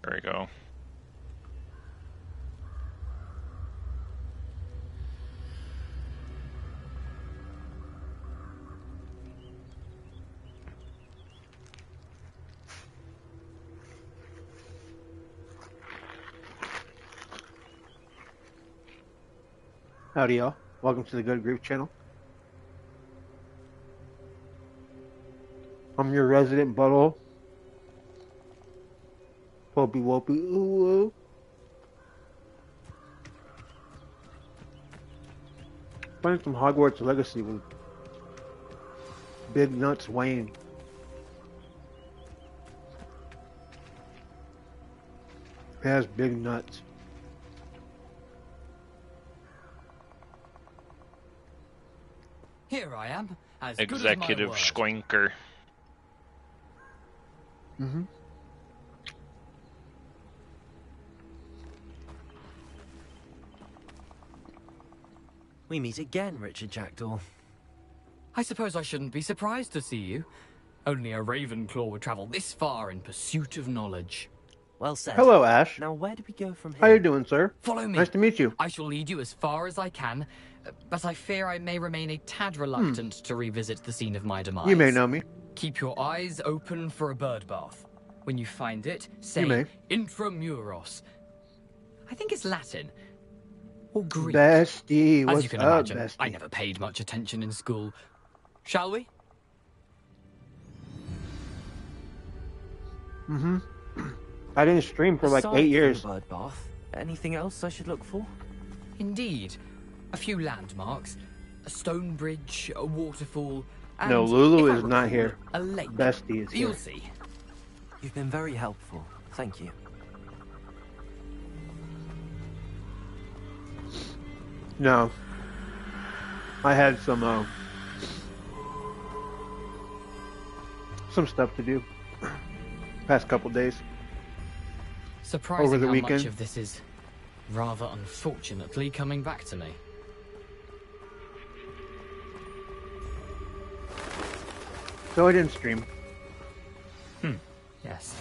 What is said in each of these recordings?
There we go. Howdy, y'all. Welcome to the Good Groove channel. I'm your resident butthole. Popey wopey ooh ooh. Playing some Hogwarts Legacy with Big Nuts Wayne. It has big nuts. Here I am, as Executive Skoinker. Mm-hmm. We meet again, Richard Jackdaw. I suppose I shouldn't be surprised to see you. Only a Ravenclaw would travel this far in pursuit of knowledge. Well said. Hello, Ash. Now, where do we go from here? How you doing, sir? Follow me. Nice to meet you. I shall lead you as far as I can, but I fear I may remain a tad reluctant to revisit the scene of my demise. You may know me. Keep your eyes open for a bird bath. When you find it, say Intramuros. I think it's Latin. Or Greek. Bestie, what's As you can up, imagine, bestie? I never paid much attention in school. Shall we? Mm-hmm. I didn't stream for like 8 years. Bird bath, anything else I should look for? Indeed. A few landmarks. A stone bridge, a waterfall, and No, Lulu if I is not recall, here. A lake. Bestie is here. You'll see. You've been very helpful. Thank you. No. I had some stuff to do. Past couple days. Surprising Over the how weekend. much of this is rather unfortunately coming back to me. So I didn't stream. Yes.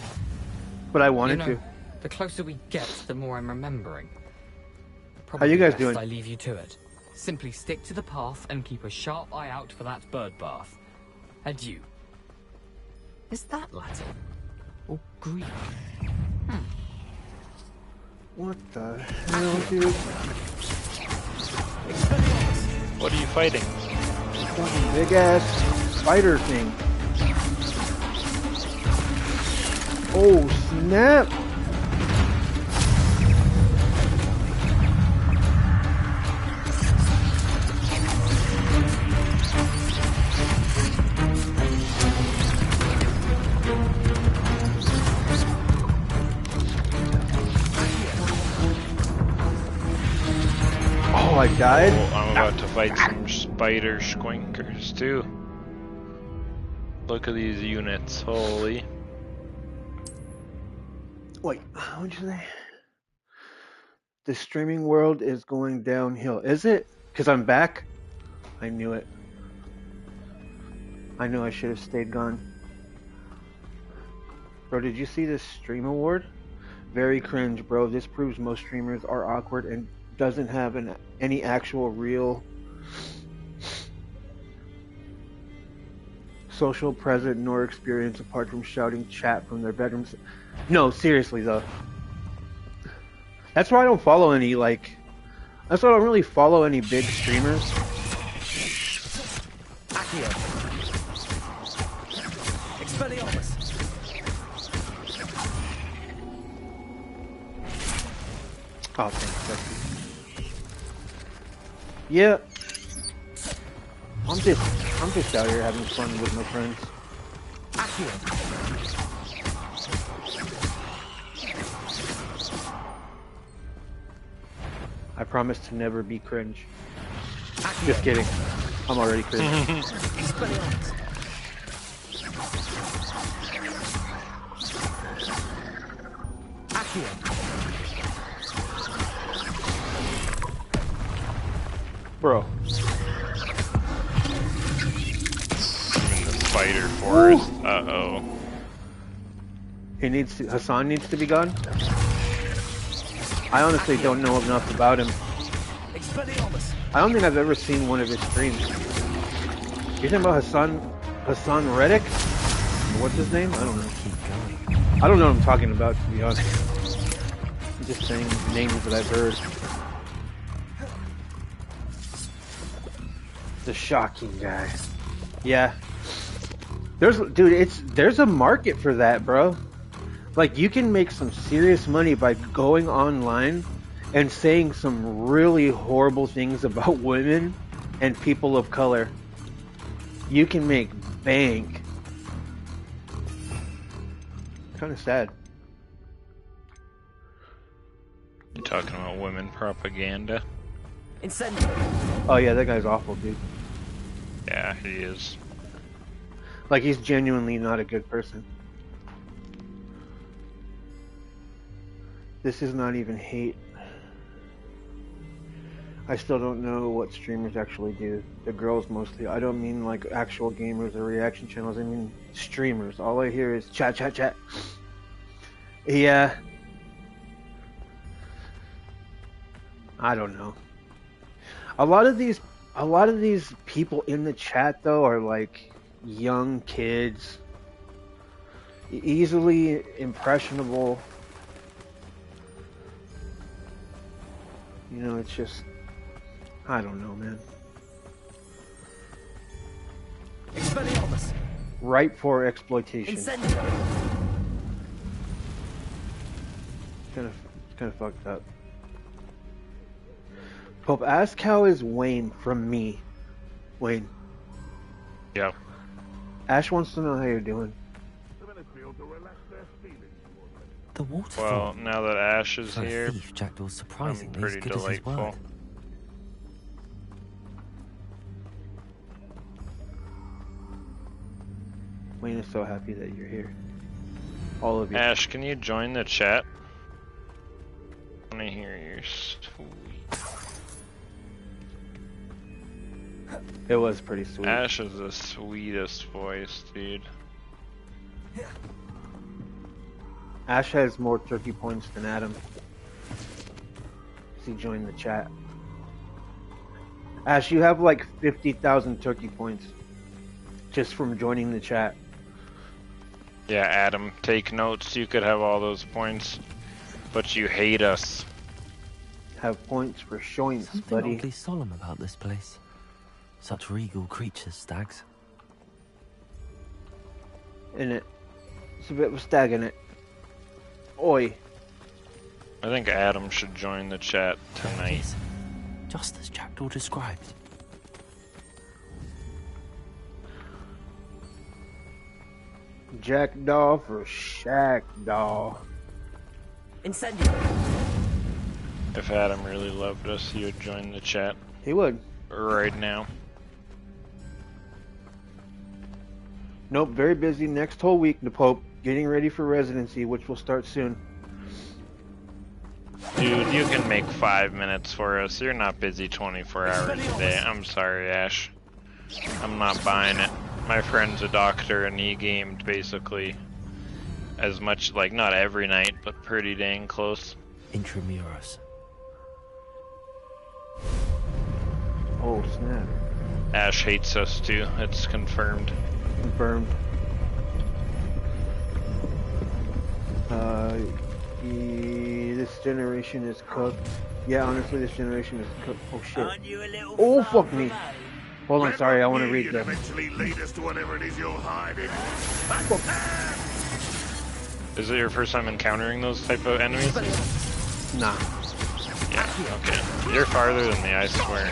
But I wanted You know, to. the closer we get, the more I'm remembering. How you guys best doing? I leave you to it. Simply stick to the path and keep a sharp eye out for that bird bath. Adieu. Is that Latin? Or Greek? What the hell, dude? What are you fighting? Fucking big ass spider thing. Oh snap! Oh, I died? Oh, I'm about to fight some spider skoinkers too. Look at these units, holy. Wait, what'd you say? The streaming world is going downhill. Is it? Because I'm back? I knew it. I knew I should have stayed gone. Bro, did you see this stream award? Very cringe, bro. This proves most streamers are awkward and doesn't have any actual real social presence nor experience apart from shouting chat from their bedrooms. No, seriously though. That's why I don't follow any that's why I don't really follow any big streamers. Accio. Expelliarmus. Oh, thanks. Yeah. I'm just out here having fun with my friends. I promise to never be cringe. Just kidding. I'm already cringe. Bro. I'm in the spider forest. Uh-oh. Hassan needs to be gone? I honestly don't know enough about him. I don't think I've ever seen one of his streams. You talking about Hassan Reddick? What's his name? I don't know. I don't know what I'm talking about, to be honest. I'm just saying names that I've heard. The shocking guy. Yeah. There's a market for that, bro. Like, you can make some serious money by going online and saying some really horrible things about women and people of color. You can make bank. Kind of sad. You talking about women propaganda? Oh yeah, that guy's awful, dude. Yeah, he is. Like, he's genuinely not a good person. This is not even hate. I still don't know what streamers actually do. The girls mostly. I don't mean like actual gamers or reaction channels. I mean streamers. All I hear is chat, chat, chat. Yeah. I don't know. A lot of these people in the chat though are like young kids, easily impressionable. You know, it's just, I don't know, man. Ripe for exploitation. Kind of fucked up. Pope, ask how is Wayne from me. Wayne. Yeah. Ash wants to know how you're doing. The waterfall. Well, now that Ash is For a here, thief, Jackdaw's I'm surprisingly pretty as good as his delightful. word. Wayne is so happy that you're here. All of you. Ash, can you join the chat? I want to hear your sweet. It was pretty sweet. Ash is the sweetest voice, dude. Ash has more turkey points than Adam. He joined the chat. Ash, you have like 50,000 turkey points just from joining the chat. Yeah, Adam, take notes. You could have all those points, but you hate us. Have points for showing, Something buddy. oddly solemn about this place. Such regal creatures, stags. In it. It's a bit of a stag in it. Oi. I think Adam should join the chat There it tonight. is. Just as Jackdaw described. Jackdaw for Shackdaw. If Adam really loved us, he would join the chat He would. right now. Nope, very busy next whole week, the Pope. Getting ready for residency, which will start soon. Dude, you can make 5 minutes for us. You're not busy 24 hours a day. I'm sorry, Ash. I'm not buying it. My friend's a doctor and he gamed basically as much, like not every night, but pretty dang close. Intramuros. Oh, snap. Ash hates us too. It's confirmed. Confirmed. This generation is cooked. Yeah, honestly, this generation is cooked. Oh shit. Oh fuck me. Hold on, sorry, I want to read this. Eventually lead us to whatever it is you're hiding. Is it your first time encountering those type of enemies? Nah. Yeah, okay. You're farther than me, I swear.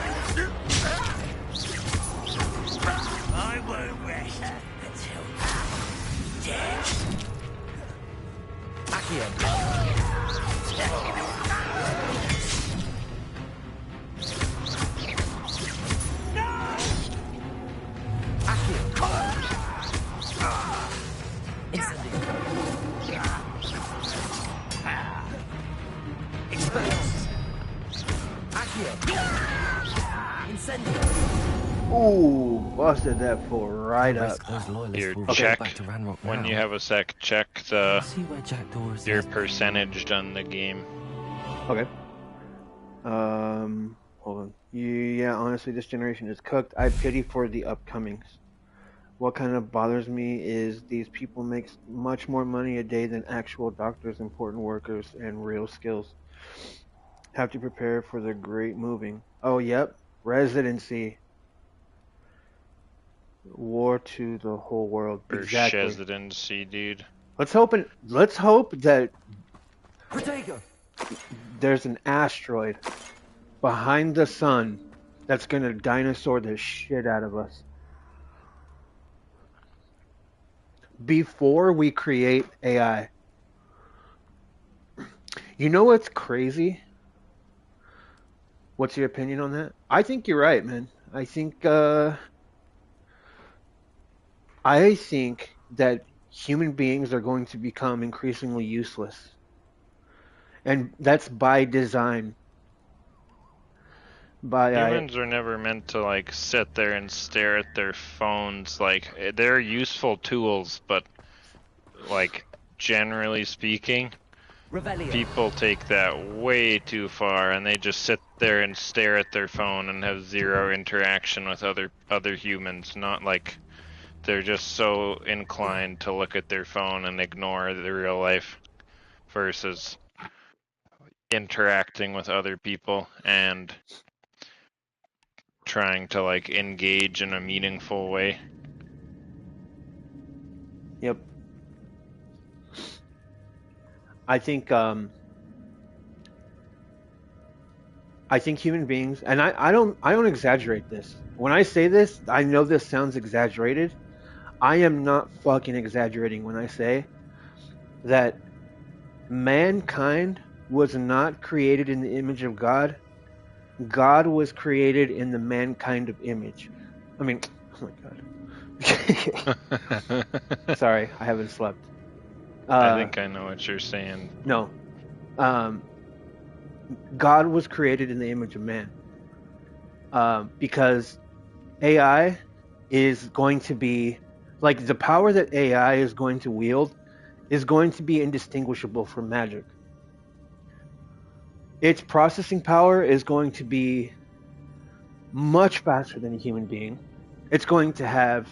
I won't rest until I'm dead. Ooh, busted that fool right up. Risk those loyalists Here, will go check. back to Ranrock When now. you have a sec, check the See where Jackdaw is. your percentage on the game. Okay. Hold on. Yeah, honestly, this generation is cooked. I pity for the upcomings. What kind of bothers me is these people make much more money a day than actual doctors, important workers, and real skills. Have to prepare for the great moving. Oh, yep. Residency. War to the whole world. Or Exactly. residency, dude. Let's hope that Protego! there's an asteroid behind the sun that's gonna dinosaur the shit out of us. Before we create AI. You know what's crazy? What's your opinion on that? I think you're right, man. I think that human beings are going to become increasingly useless. And that's by design. Humans are never meant to like sit there and stare at their phones. Like they're useful tools, but like generally speaking, Revelio. people take that way too far, and they just sit there and stare at their phone and have zero interaction with other humans. Not like they're just so inclined to look at their phone and ignore the real life versus interacting with other people and trying to like engage in a meaningful way. Yep. I think human beings, and I don't exaggerate this. When I say this, I know this sounds exaggerated. I am not fucking exaggerating when I say that mankind was not created in the image of God. God was created in the mankind of image. I mean, oh my god. Sorry, I haven't slept. I think I know what you're saying. No. God was created in the image of man. Because AI is going to be, like, the power that AI is going to wield is going to be indistinguishable from magic. Its processing power is going to be much faster than a human being. It's going to have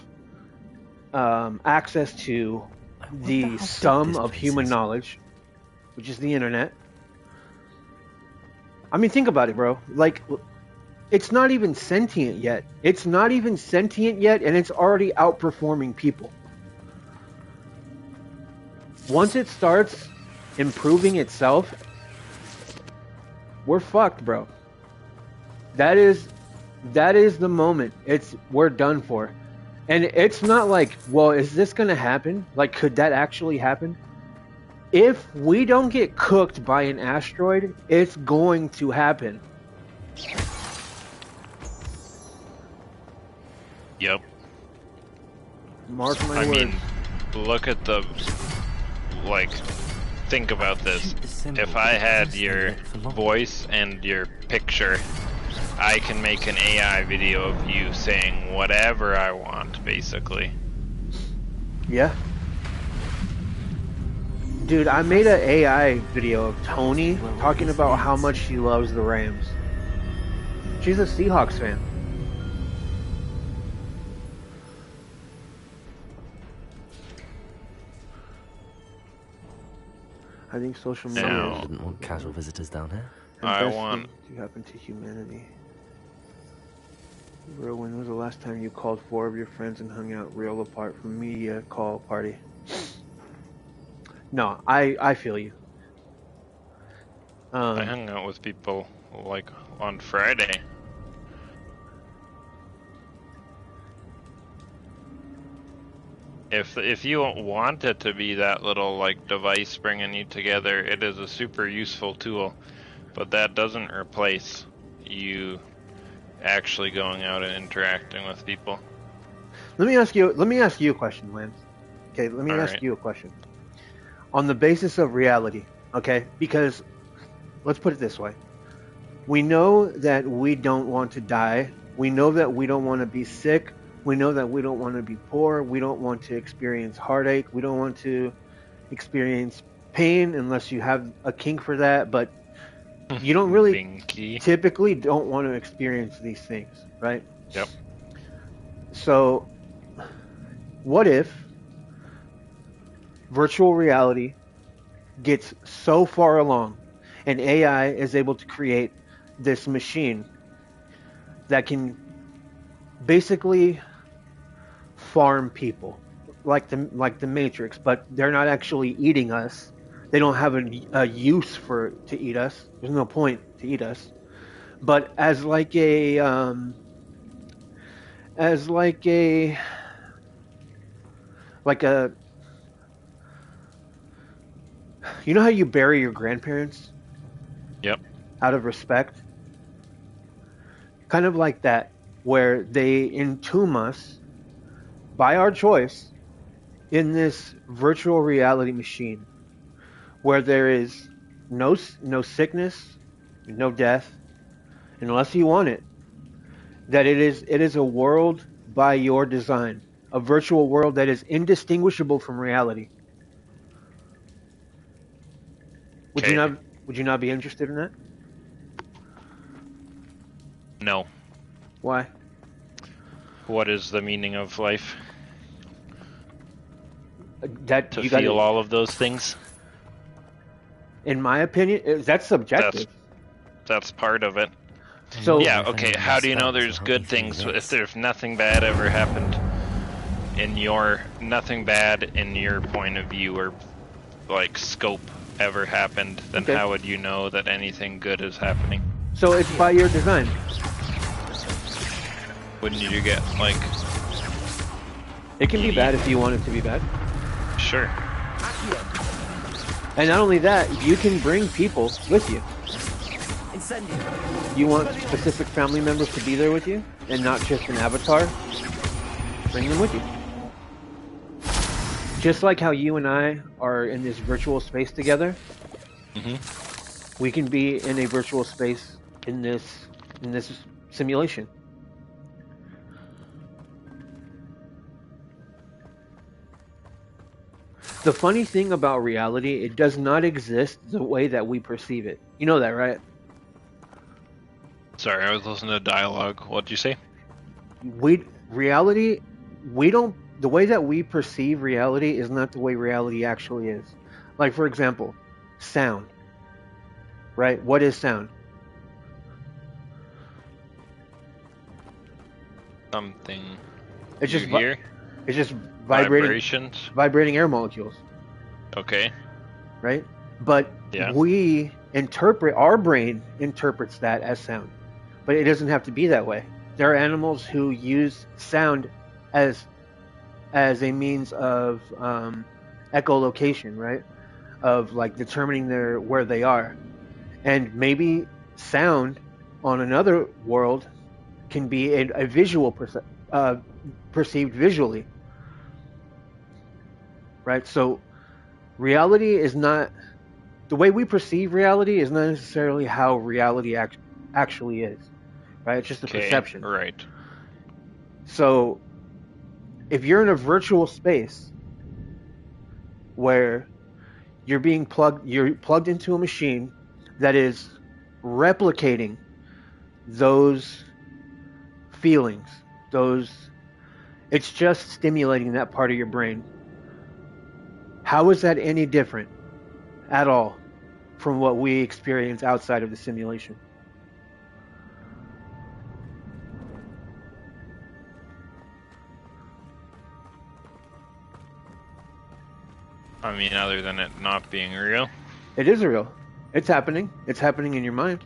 access to the sum of human knowledge, which is the internet. I mean, think about it, bro. Like, it's not even sentient yet. It's not even sentient yet, and it's already outperforming people. Once it starts improving itself, we're fucked, bro. That is the moment. We're done for. And it's not like, well, is this going to happen? Like, could that actually happen? If we don't get cooked by an asteroid, it's going to happen. Yep. Mark my I words. mean, look at the, like, think about this. If I had your voice and your picture, I can make an AI video of you saying whatever I want, basically. Yeah. Dude, I made an AI video of Tony talking about how much she loves the Rams. She's a Seahawks fan. I think social media Now- is Didn't want casual visitors down here. the I best want- thing to happen to humanity. Bro, when was the last time you called 4 of your friends and hung out real apart from media call party? No, I feel you. I hung out with people, like, on Friday. If you want it to be that little, like, device bringing you together, it is a super useful tool. But that doesn't replace you actually going out and interacting with people. Let me ask you a question, Lance. Okay, let me ask Alright. you a question. On the basis of reality, okay? Because let's put it this way. We know that we don't want to die We know that we don't want to be sick. We know that we don't want to be poor. We don't want to experience heartache. We don't want to experience pain unless you have a kink for that. But you don't really Binky. typically don't want to experience these things, right? Yep. So, what if virtual reality gets so far along and AI is able to create this machine that can basically farm people like the Matrix, but they're not actually eating us. They don't have a use to eat us. There's no point to eat us. But as like a you know how you bury your grandparents? Yep. Out of respect? Kind of like that, where they entomb us by our choice in this virtual reality machine where there is no sickness, no death, unless you want it. That it is a world by your design, a virtual world that is indistinguishable from reality. Would you not be interested in that? No. Why? What is the meaning of life? That To you feel gotta, all of those things? in my opinion, that's subjective. That's part of it. So Yeah, okay, how do you know there's good things if there's nothing bad ever happened in your point of view or like scope ever happened, then Okay. how would you know that anything good is happening? So it's by your design. Wouldn't you get like It can be bad if you want it to be bad. sure. And not only that, you can bring people with you. You want specific family members to be there with you and not just an avatar? Bring them with you. Just like how you and I are in this virtual space together, we can be in a virtual space in this simulation. The funny thing about reality, it does not exist the way that we perceive it. You know that, right? Sorry, I was listening to dialogue. What'd you say? The way that we perceive reality is not the way reality actually is. Like, for example, sound. Right? What is sound? Something It's you just hear? it's just Vibrations? vibrating air molecules, Okay. right? But Yeah. our brain interprets that as sound. But it doesn't have to be that way. There are animals who use sound as a means of echolocation, right? Of like determining where they are. And maybe sound on another world can be a visual perceived visually, right? So reality is not the way we perceive reality is not necessarily how reality actually is, right? It's just a perception, Right. So if you're in a virtual space where you're plugged into a machine that is replicating those feelings, it's just stimulating that part of your brain. How is that any different at all from what we experience outside of the simulation? I mean, other than it not being real. It is real. It's happening. It's happening in your mind.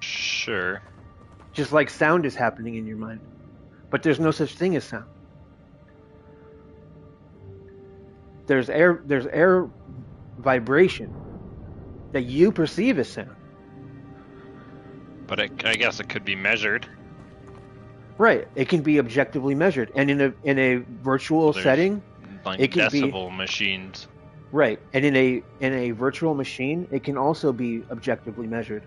Sure. Just like sound is happening in your mind. But there's no such thing as sound. There's air vibration that you perceive as sound. But I guess it could be measured. Right. It can be objectively measured. And in a virtual There's setting, like it can decibel machines. right. And in a virtual machine, it can also be objectively measured.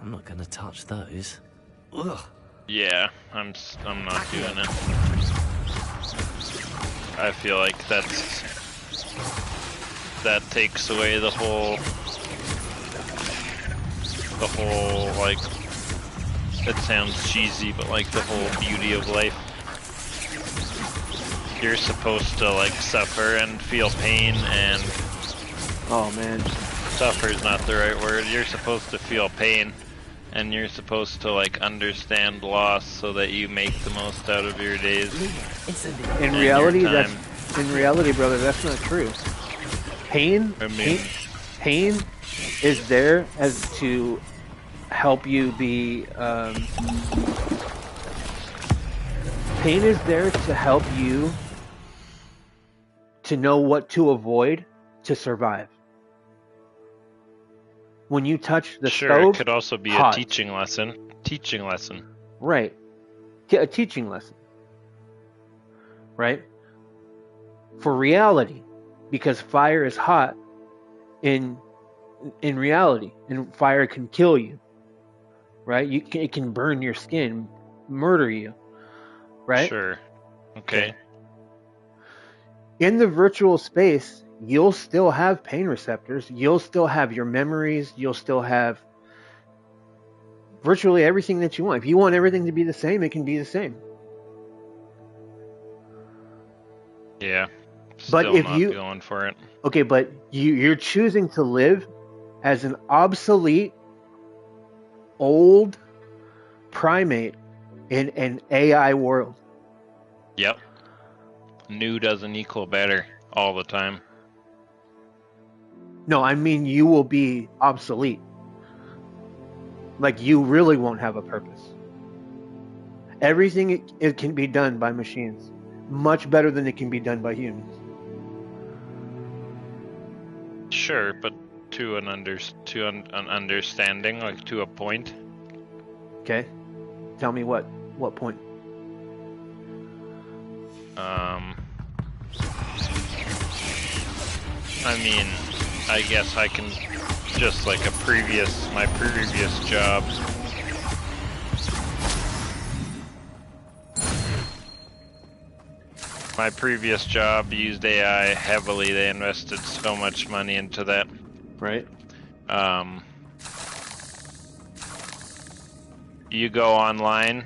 I'm not gonna touch those. Ugh. Yeah, I'm not doing it. I feel like that takes away the whole like, it sounds cheesy, but like the whole beauty of life. You're supposed to like suffer and feel pain, and Oh man. suffer is not the right word. You're supposed to feel pain, and you're supposed to like understand loss so that you make the most out of your days. In And reality, your time. in reality, brother, that's not true. Pain, I mean, pain is there as to help you be. Pain is there to help you to know what to avoid to survive. When you touch the sure, stove, it could also be hot. a teaching lesson. Teaching lesson. Right. A teaching lesson. Right? For reality. Because fire is hot in reality. And fire can kill you. Right? It can burn your skin, murder you. Right? Sure. Okay. In the virtual space, you'll still have pain receptors. You'll still have your memories. You'll still have virtually everything that you want. If you want everything to be the same, it can be the same. Yeah. But Still if not you going for it. okay, but you're choosing to live as an obsolete, old primate in an AI world. Yep. New doesn't equal better all the time. No, I mean you will be obsolete. Like you really won't have a purpose. Everything it can be done by machines, much better than it can be done by humans. Sure, but to an understanding, like to a point. Okay, tell me what point? I mean, I guess I can just like my previous job. My previous job used AI heavily. They invested so much money into that. Right. You go online,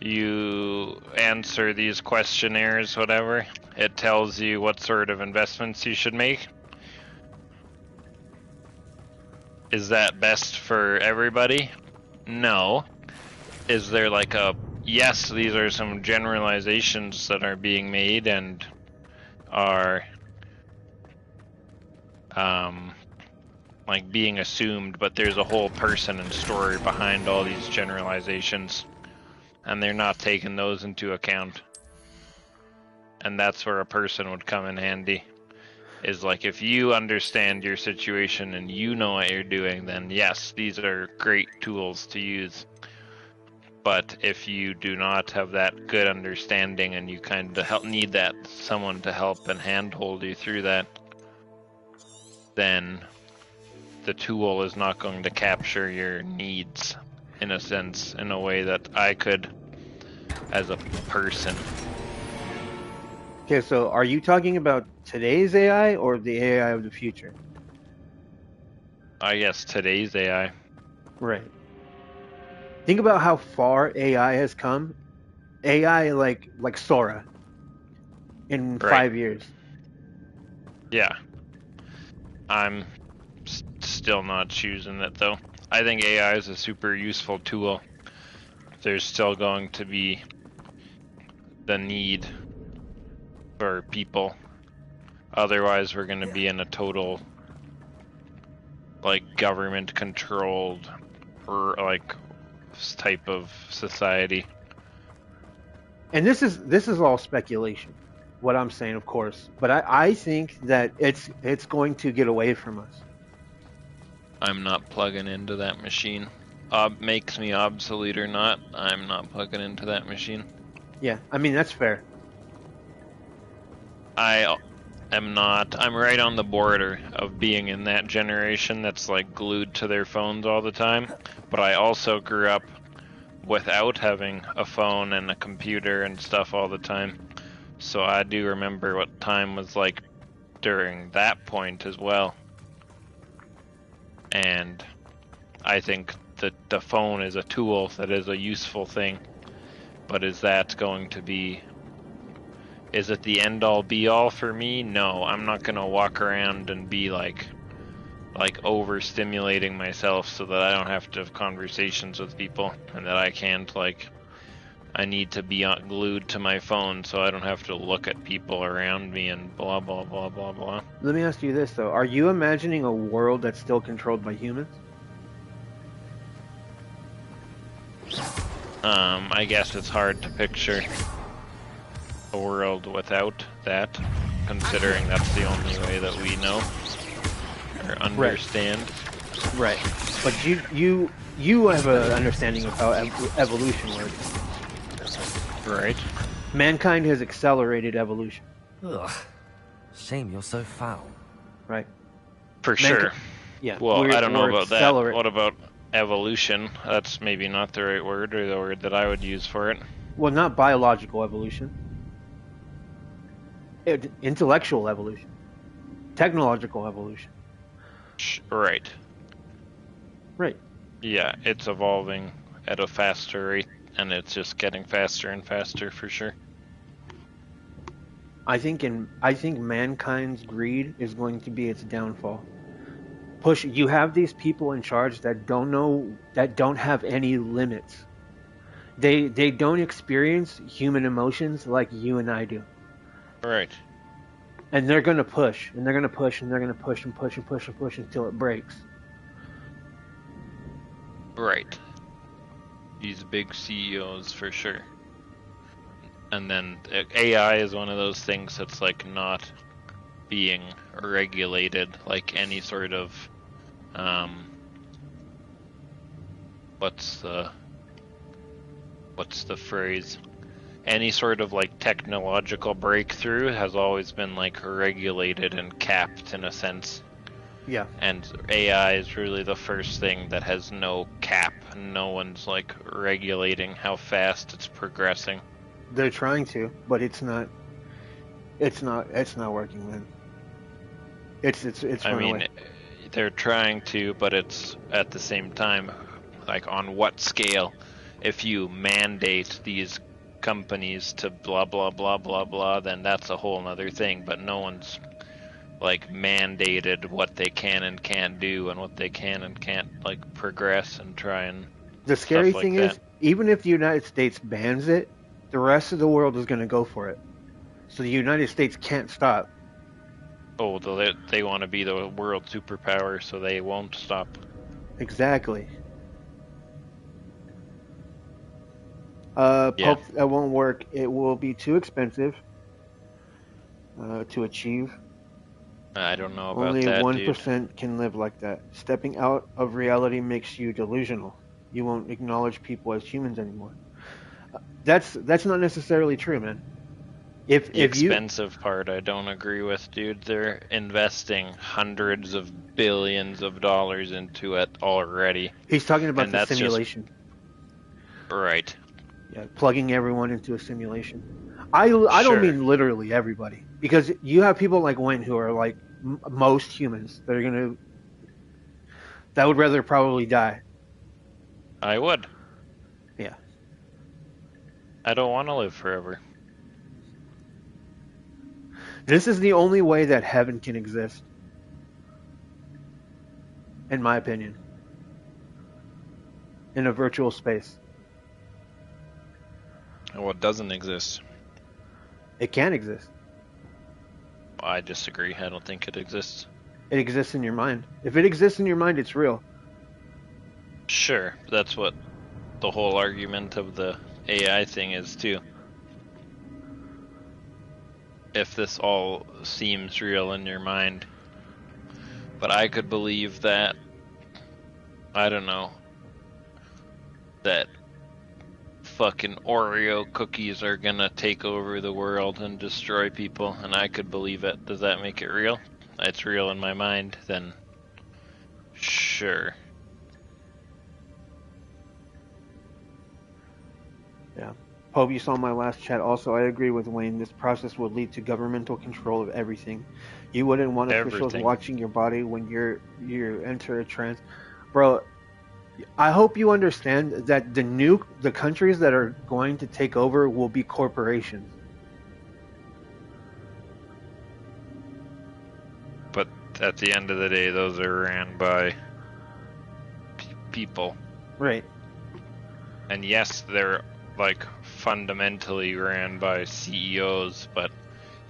you answer these questionnaires, whatever. It tells you what sort of investments you should make. Is that best for everybody? No. Is there like a, yes, these are some generalizations that are being made and are like being assumed, but there's a whole person and story behind all these generalizations, and they're not taking those into account. And that's where a person would come in handy. Is like, if you understand your situation and you know what you're doing, then yes, these are great tools to use. But if you do not have that good understanding and you kind of need that someone to help and handhold you through that, then the tool is not going to capture your needs in a sense, in a way that I could as a person. Okay, so are you talking about today's AI or the AI of the future? I guess today's AI. Right. Think about how far AI has come. AI like Sora in Right. 5 years. Yeah. I'm still not choosing it though. I think AI is a super useful tool. There's still going to be the need for people. Otherwise, we're going to be in a total, like, government controlled, or like, type of society. And this is all speculation. What I'm saying, of course, but I think that it's going to get away from us. I'm not plugging into that machine. Makes me obsolete or not, I'm not plugging into that machine. Yeah, I mean that's fair. am not. I'm right on the border of being in that generation that's like glued to their phones all the time. But I also grew up without having a phone and a computer and stuff all the time. So I do remember what time was like during that point as well. And I think that the phone is a tool that is a useful thing. But is that going to be... Is it the end-all be-all for me? No, I'm not gonna walk around and be like overstimulating myself so that I don't have to have conversations with people, and that I can't, like, I need to be glued to my phone so I don't have to look at people around me and blah blah blah blah blah. Let me ask you this though: are you imagining a world that's still controlled by humans? I guess it's hard to picture a world without that, considering that's the only way that we know or understand. Right. But you have an understanding of how evolution works. Right. Mankind has accelerated evolution. Ugh. Shame you're so foul. Right. For sure. Yeah. Well, I don't know about that. accelerate- What about evolution? That's maybe not the right word, or the word that I would use for it. Well, not biological evolution. Intellectual evolution. Technological evolution. Right. Right. Yeah, it's evolving at a faster rate, and it's just getting faster and faster for sure. I think mankind's greed is going to be its downfall. You have these people in charge that don't have any limits. They don't experience human emotions like you and I do. Right. And they're going to push, and they're going to push, and they're going to push and push and push and push until it breaks. Right. These big CEOs for sure. And then AI is one of those things that's like not being regulated like any sort of what's the phrase? Any sort of like technological breakthrough has always been like regulated and capped in a sense. Yeah. And AI is really the first thing that has no cap. No one's like regulating how fast it's progressing. They're trying to, but it's not working, man. It's I mean, away. they're trying to, but it's at the same time, like on what scale? If you mandate these companies to blah blah blah blah blah, then that's a whole other thing. But no one's like mandated what they can and can't do, and what they can and can't like progress and try and. The scary stuff like thing that. is, even if the United States bans it, the rest of the world is going to go for it. So the United States can't stop. Oh, they want to be the world superpower, so they won't stop. Exactly. Yeah. That won't work. It will be too expensive to achieve. I don't know about Only that, 1% can live like that. Stepping out of reality makes you delusional. You won't acknowledge people as humans anymore. That's not necessarily true, man. The expensive part I don't agree with, dude. They're investing hundreds of billions of dollars into it already. He's talking about And the that's just- simulation. Right. Yeah, plugging everyone into a simulation. I don't Sure. mean literally everybody, because you have people like Wayne who are like most humans that would rather probably die. I would. Yeah. I don't want to live forever. This is the only way that heaven can exist, in my opinion, in a virtual space. And what doesn't exist? It can exist. I disagree. I don't think it exists. It exists in your mind. If it exists in your mind, it's real. Sure, that's what the whole argument of the AI thing is too. If this all seems real in your mind. But I could believe that, I don't know, that fucking Oreo cookies are gonna take over the world and destroy people, and I could believe it. Does that make it real? It's real in my mind, then sure. Yeah. Pope, you saw my last chat. Also, I agree with Wayne. This process will lead to governmental control of everything. You wouldn't want officials Everything. watching your body when you enter a trance. Bro, I hope you understand that the countries that are going to take over will be corporations. But at the end of the day, those are ran by people. Right. And yes, they're like fundamentally ran by CEOs, but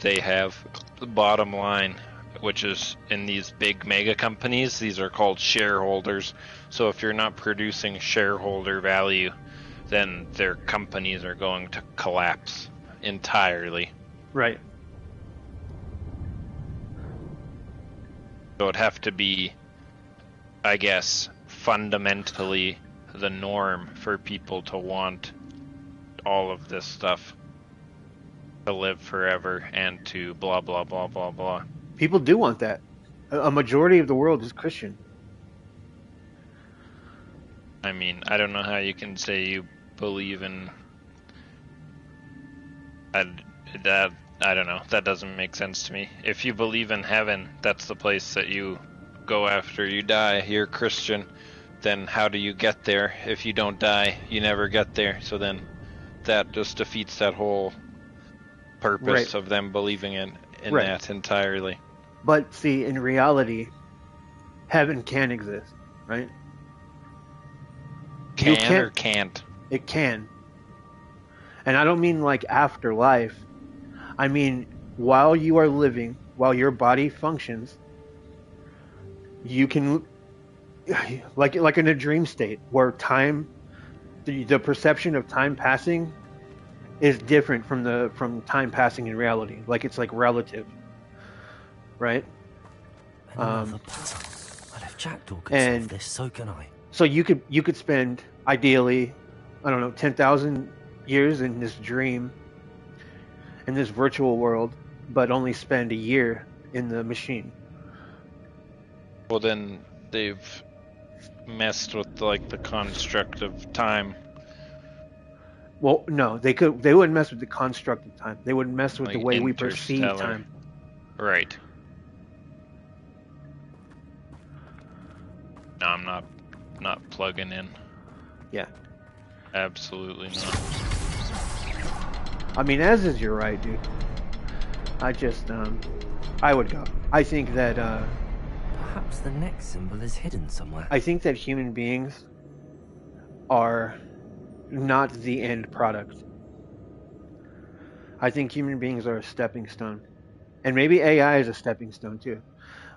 they have the bottom line, which is in these big mega companies, these are called shareholders. So if you're not producing shareholder value, then their companies are going to collapse entirely. Right. So it'd have to be, I guess, fundamentally the norm for people to want all of this stuff, to live forever and to blah blah blah blah blah. People do want that. A majority of the world is Christian. I mean, I don't know how you can say you believe in that. I don't know. That doesn't make sense to me. If you believe in heaven, that's the place that you go after you die. You're Christian. Then how do you get there? If you don't die, you never get there. So then that just defeats that whole purpose of them believing in that entirely. But see, in reality, heaven can exist, right? Can or can't? It can. And I don't mean like afterlife. I mean, while you are living, while your body functions, you can, like in a dream state where time, the perception of time passing is different from time passing in reality. Like it's like relative, right? Another puzzle. Well, if Jackdaw can solve this, so can I. So you could spend ideally, I don't know, 10,000 years in this dream, in this virtual world, but only spend a year in the machine. Well, then they've messed with like the construct of time. Well, no, they wouldn't mess with the construct of time. They would mess with Like the way we perceive Interstellar. time. Right. No, I'm not plugging in. Yeah. Absolutely not. I mean, as is your right, dude. I just, I would go. I think that, Perhaps the next symbol is hidden somewhere. I think that human beings are not the end product. I think human beings are a stepping stone. And maybe AI is a stepping stone too.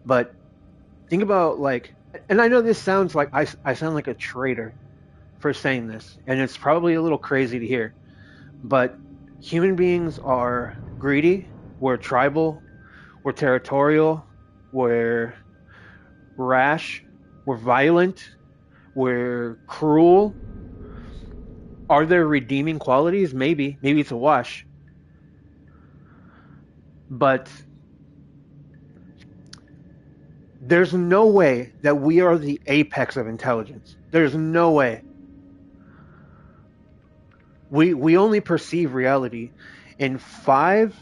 But think about like, and I know this sounds like, I sound like a traitor for saying this, and it's probably a little crazy to hear, but human beings are greedy, we're tribal, we're territorial, we're rash, we're violent, we're cruel. Are there redeeming qualities? Maybe it's a wash. But there's no way that we are the apex of intelligence. There's no way. We only perceive reality in 5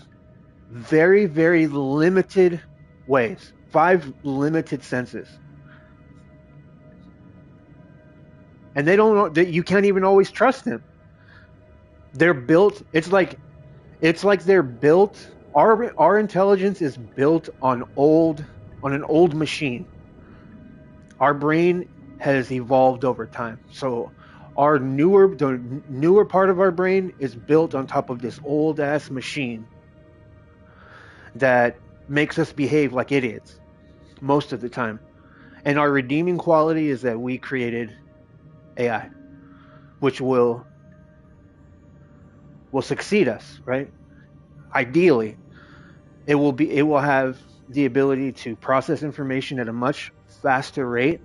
very, very limited ways. 5 limited senses. And they don't know, you can't even always trust them. They're built, it's like they're built, our intelligence is built on an old machine. Our brain has evolved over time. So the newer part of our brain is built on top of this old ass machine that makes us behave like idiots most of the time. And our redeeming quality is that we created AI, which will succeed us, right? Ideally, it will have the ability to process information at a much faster rate.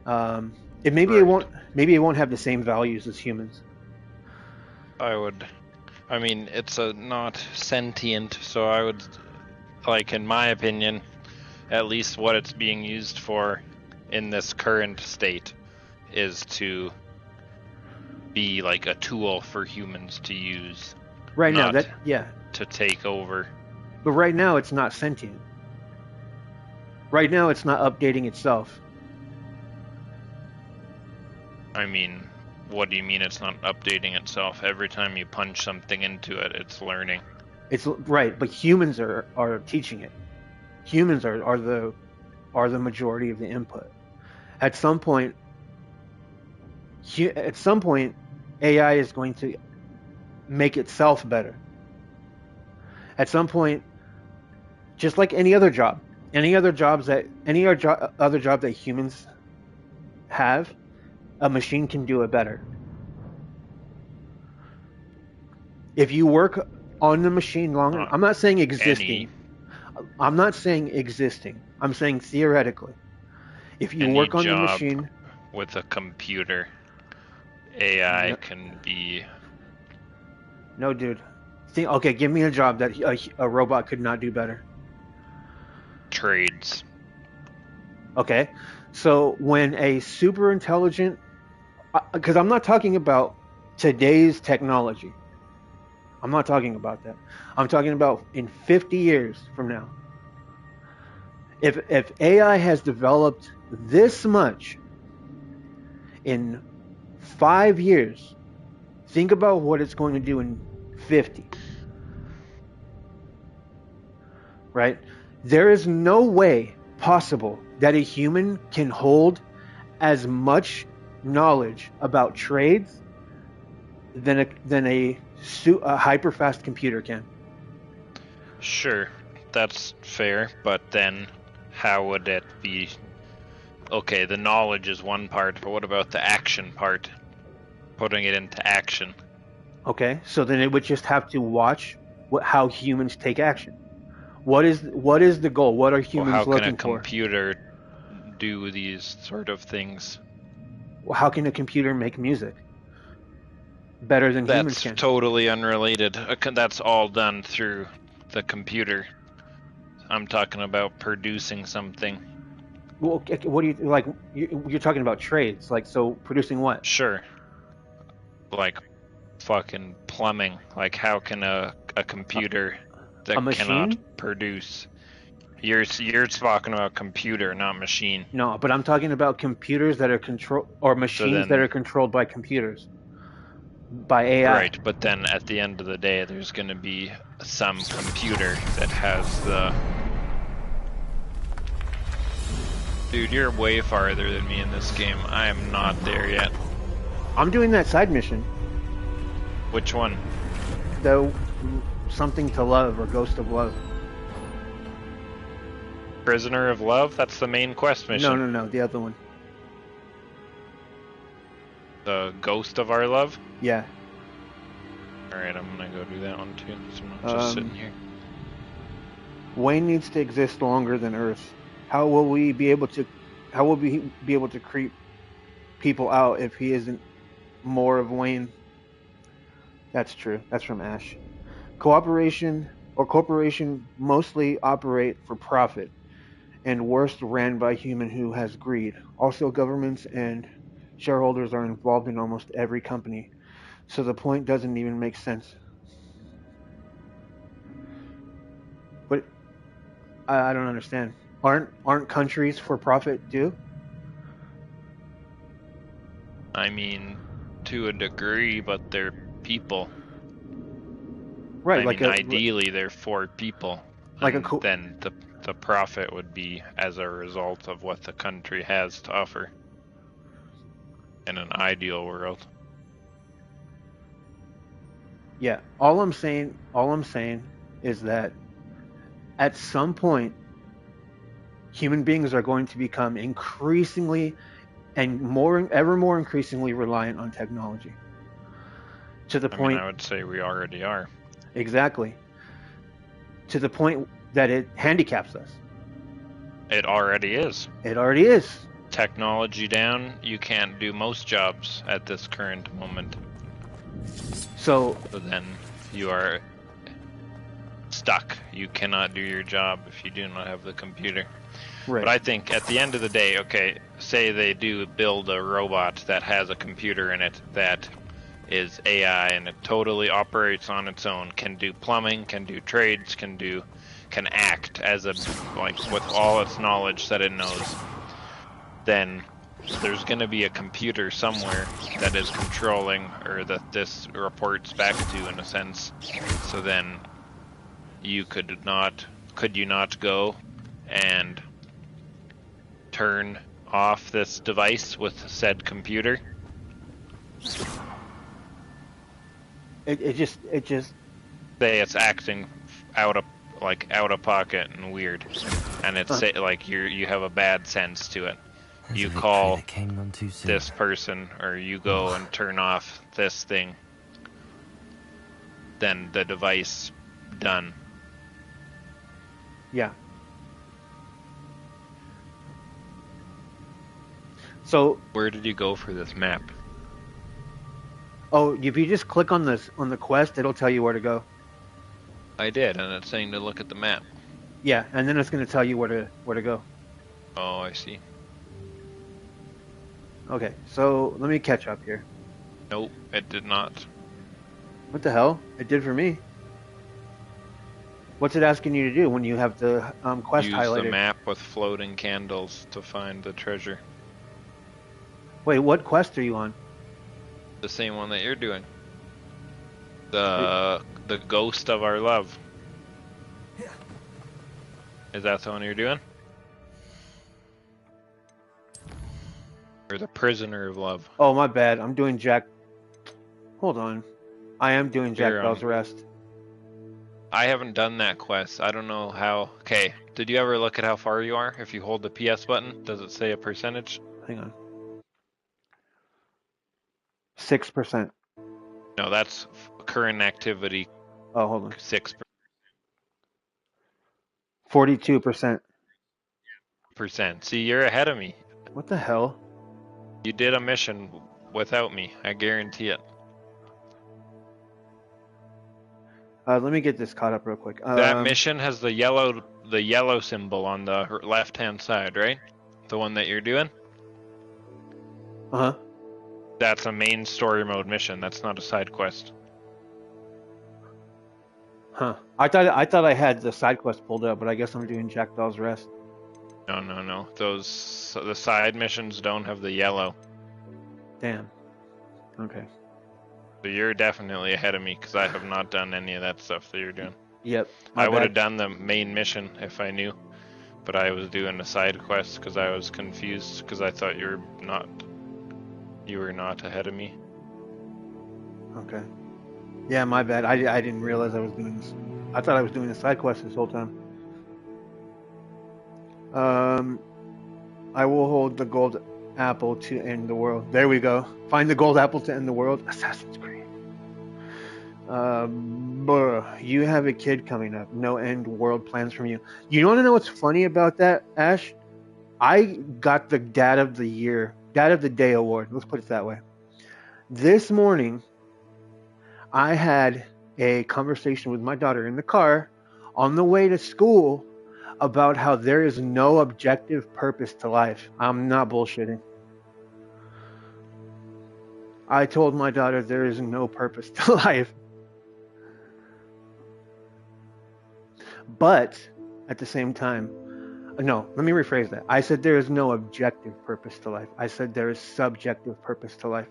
Maybe it won't have the same values as humans, I mean, it's not sentient, so I would, like, in my opinion, at least what it's being used for in this current state is to be like a tool for humans to use. Right now, not yeah. to take over. But right now, it's not sentient. Right now, it's not updating itself. I mean, what do you mean it's not updating itself? Every time you punch something into it, it's learning. It's right, but humans are teaching it. Humans are the majority of the input. At some point, AI is going to make itself better. At some point, just like any other job that humans have, a machine can do it better. If you work on the machine longer, I'm not saying existing. I'm not saying existing. I'm saying theoretically. If you work on the machine with a computer, AI can be. No, dude. Okay, give me a job that a robot could not do better. Trades. Okay, so when a super intelligent, because I'm not talking about today's technology. I'm not talking about that. I'm talking about in 50 years from now. If AI has developed this much in 5 years, think about what it's going to do in 50. Right? There is no way possible that a human can hold as much knowledge about trades than a hyper-fast computer can. Sure, that's fair, but then how would it be? Okay, the knowledge is one part, but what about the action part? Putting it into action. Okay, so then it would just have to watch how humans take action. What is the goal? What are humans looking for? How can a computer do these sort of things? Well, how can a computer make music better than humans can? That's totally unrelated. That's all done through the computer. I'm talking about producing something. Well, what do you like? You're talking about trades, like, so producing what? Sure. Like fucking plumbing. Like, how can a computer that cannot produce? You're talking about computer, not machine. No, but I'm talking about computers that are machines that are controlled by computers, by AI. Right, but then at the end of the day, there's going to be some computer that has the. Dude, you're way farther than me in this game. I am not there yet. I'm doing that side mission. Which one? The something to love or Ghost of Love. Prisoner of Love? That's the main quest mission. No, the other one. The Ghost of Our Love? Yeah. Alright, I'm gonna go do that one too, so I'm not just sitting here. Wayne needs to exist longer than Earth. How will we be able to creep people out if he isn't more of Wayne? That's true. That's from Ash. Corporation mostly operate for profit, and worst ran by human who has greed. Also, governments and shareholders are involved in almost every company, so the point doesn't even make sense. But I don't understand. Aren't countries for profit too? I mean, to a degree, but they're people. Right. Ideally, they're for people. Then the profit would be as a result of what the country has to offer. In an ideal world. Yeah. All I'm saying is that at some point, human beings are going to become increasingly and ever more increasingly reliant on technology. To the point, I would say we already are. Exactly. To the point that it handicaps us. It already is. It already is. Technology down, you can't do most jobs at this current moment. So So then you are stuck. You cannot do your job if you do not have the computer. right. But I think at the end of the day, okay, say they do build a robot that has a computer in it that is AI and it totally operates on its own, can do plumbing, can do trades, can act as a, like, with all its knowledge that it knows, then there's going to be a computer somewhere that is controlling, or that this reports back to, in a sense. So then could you not go and turn off this device with said computer? It just Say it's acting out of pocket and weird, and it's like you have a bad sense to it. There's You a victory call that came none too soon. this person, or you go and turn off this thing, then the device done. yeah. So Where did you go for this map? if you just click on the quest, it'll tell you where to go. I did, and it's saying to look at the map. Yeah, and then it's going to tell you where to go. Oh, I see. Okay, so let me catch up here. Nope, it did not. What the hell? It did for me. What's it asking you to do when you have the quest Use highlighted? the map with floating candles to find the treasure. Wait, what quest are you on? The same one that you're doing. The ghost of our love. Is that the one you're doing? Or the prisoner of love? Oh, my bad. I'm doing Jack. Hold on. I am doing Jack Here, Bell's Rest. I haven't done that quest. I don't know how. Okay, did you ever look at how far you are? If you hold the PS button, does it say a percentage? Hang on. 6%. No, that's current activity. Oh, hold on. 6%. 42%. See, you're ahead of me. What the hell? You did a mission without me. I guarantee it. Let me get this caught up real quick. That mission has the yellow symbol on the left-hand side, right? The one that you're doing? Uh-huh. That's a main story mode mission. That's not a side quest. Huh. I thought I had the side quest pulled up, but I guess I'm doing Jack Bell's Rest. No. The side missions don't have the yellow. Damn. Okay. So you're definitely ahead of me, because I have not done any of that stuff that you're doing. Yep. I would have done the main mission if I knew, but I was doing a side quest because I was confused, because I thought you were not ahead of me. Okay. Yeah, my bad. I didn't realize I was doing this. I thought I was doing the side quest this whole time. I will hold the gold apple to end the world. There we go. Find the gold apple to end the world. Assassin's Creed. You have a kid coming up. No end world plans from you. You want to know what's funny about that, Ash? I got the Dad of the Day award. Let's put it that way. This morning, I had a conversation with my daughter in the car on the way to school about how there is no objective purpose to life. I'm not bullshitting. I told my daughter there is no purpose to life. But at the same time, no, let me rephrase that. I said there is no objective purpose to life. I said there is subjective purpose to life,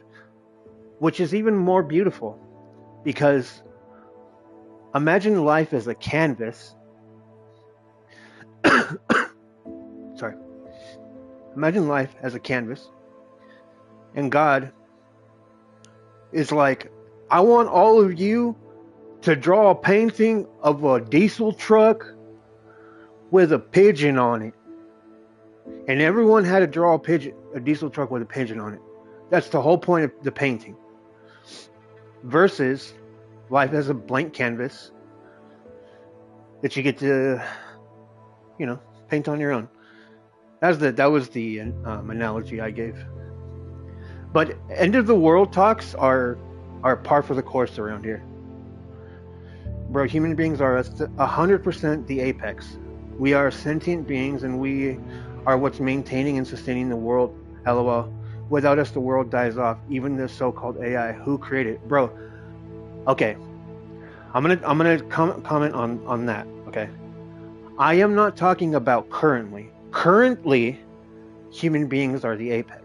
which is even more beautiful, because imagine life as a canvas. Sorry. Imagine life as a canvas, and God is like, I want all of you to draw a painting of a diesel truck with a pigeon on it. And everyone had to draw a diesel truck with a pigeon on it. That's the whole point of the painting. Versus life as a blank canvas that you get to, paint on your own. That was the analogy I gave. But end of the world talks are are par for the course around here. Bro, human beings are 100% the apex. We are sentient beings, and we are what's maintaining and sustaining the world. LOL. Without us, the world dies off. Even the so-called AI. Who created it? Bro, okay. I'm gonna comment on that, okay? I am not talking about currently. Currently, human beings are the apex.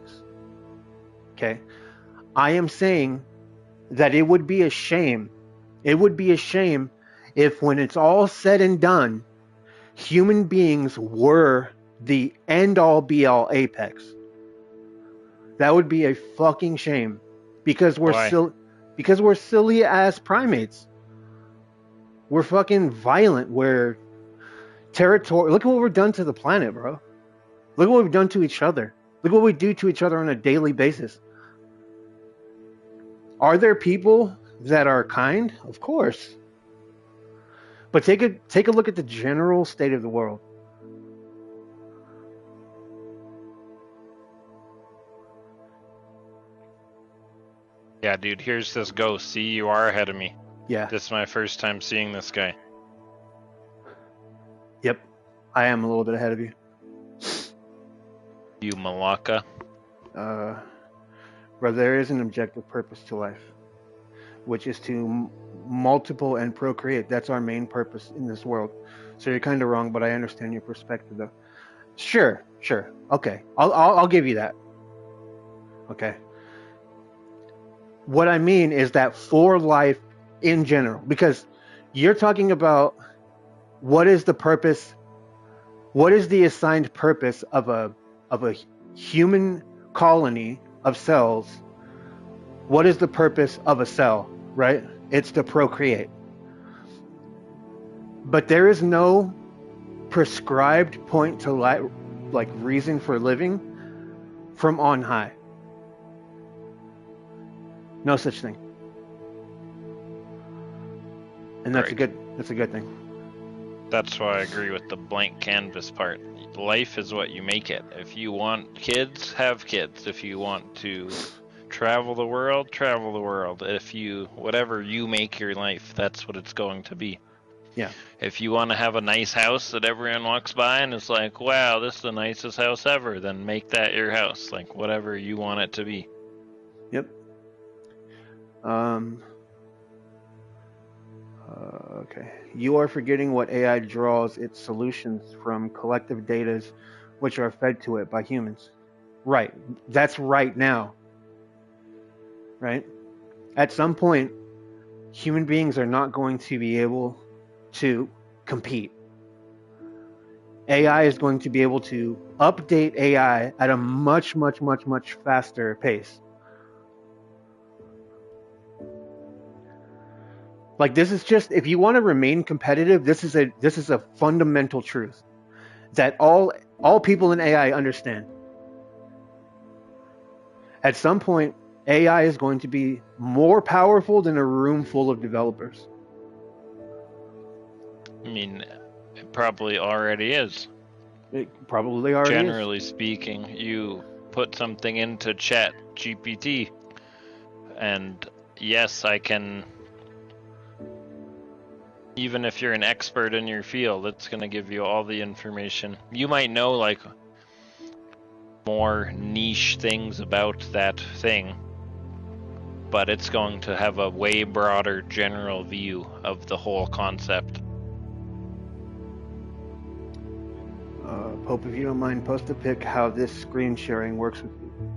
Okay? I am saying that it would be a shame. It would be a shame if, when it's all said and done, human beings were the end-all be-all apex. That would be a fucking shame, because we're silly ass primates. We're fucking violent. We're territorial. Look at what we've done to the planet, bro. Look at what we've done to each other. Look what we do to each other on a daily basis. Are there people that are kind? Of course. But take a look at the general state of the world. Yeah, dude, here's this ghost. See, you are ahead of me. Yeah. This is my first time seeing this guy. Yep. I am a little bit ahead of you. You Malacca. Bro, there is an objective purpose to life, which is to multiple and procreate. That's our main purpose in this world. So you're kind of wrong, but I understand your perspective, though. Sure. Okay, I'll give you that. Okay. What I mean is that for life in general, because you're talking about what is the purpose, what is the assigned purpose of a human colony of cells. What is the purpose of a cell, right? It's to procreate. But there is no prescribed point to like reason for living from on high. No such thing. And that's Right. a good thing. That's why I agree with the blank canvas part. Life is what you make it. If you want kids, have kids. If you want to travel the world, travel the world. Whatever you make your life, that's what it's going to be. Yeah. If you want to have a nice house that everyone walks by and is like, wow, this is the nicest house ever, then make that your house. Like, whatever you want it to be. Yep. Okay. You are forgetting what AI draws its solutions from collective data which are fed to it by humans. Right. That's right now. Right? At some point, human beings are not going to be able to compete. AI is going to be able to update AI at a much faster pace. Like, this is just, if you want to remain competitive, this is a fundamental truth that all people in AI understand. At some point, AI is going to be more powerful than a room full of developers. I mean, it probably already is. It probably already Generally speaking, you put something into Chat GPT, and yes, I can. Even if you're an expert in your field, it's going to give you all the information. You might know, like, more niche things about that thing, but it's going to have a way broader general view of the whole concept. Pope, if you don't mind, post a pic how this screen sharing works with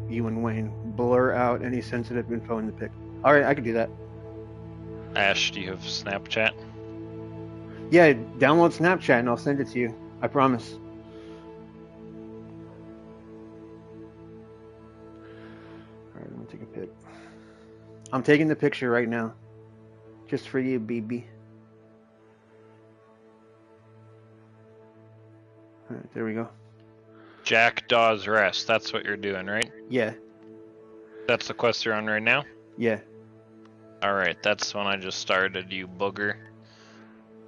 you and Wayne. Blur out any sensitive info in the pic. Alright, I can do that. Ash, do you have Snapchat? Yeah, download Snapchat and I'll send it to you. I promise. Alright, I'm gonna take a pic. I'm taking the picture right now. Just for you, BB. Alright, there we go. Jackdaw's Rest, that's what you're doing, right? Yeah. That's the quest you're on right now? Yeah. Alright, that's when I just started, you booger.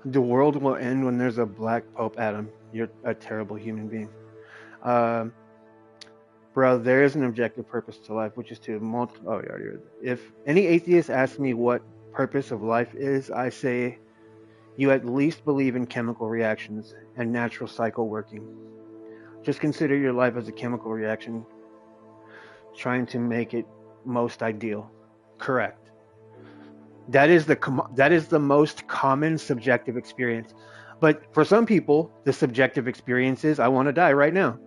The world will end when there's a black Pope, Adam. You're a terrible human being. Bro, there is an objective purpose to life, which is to oh, yeah, if any atheist asks me what purpose of life is, I say you at least believe in chemical reactions and natural cycle working. Just consider your life as a chemical reaction, trying to make it most ideal. Correct. That is the most common subjective experience. But for some people, the subjective experience is, I want to die right now.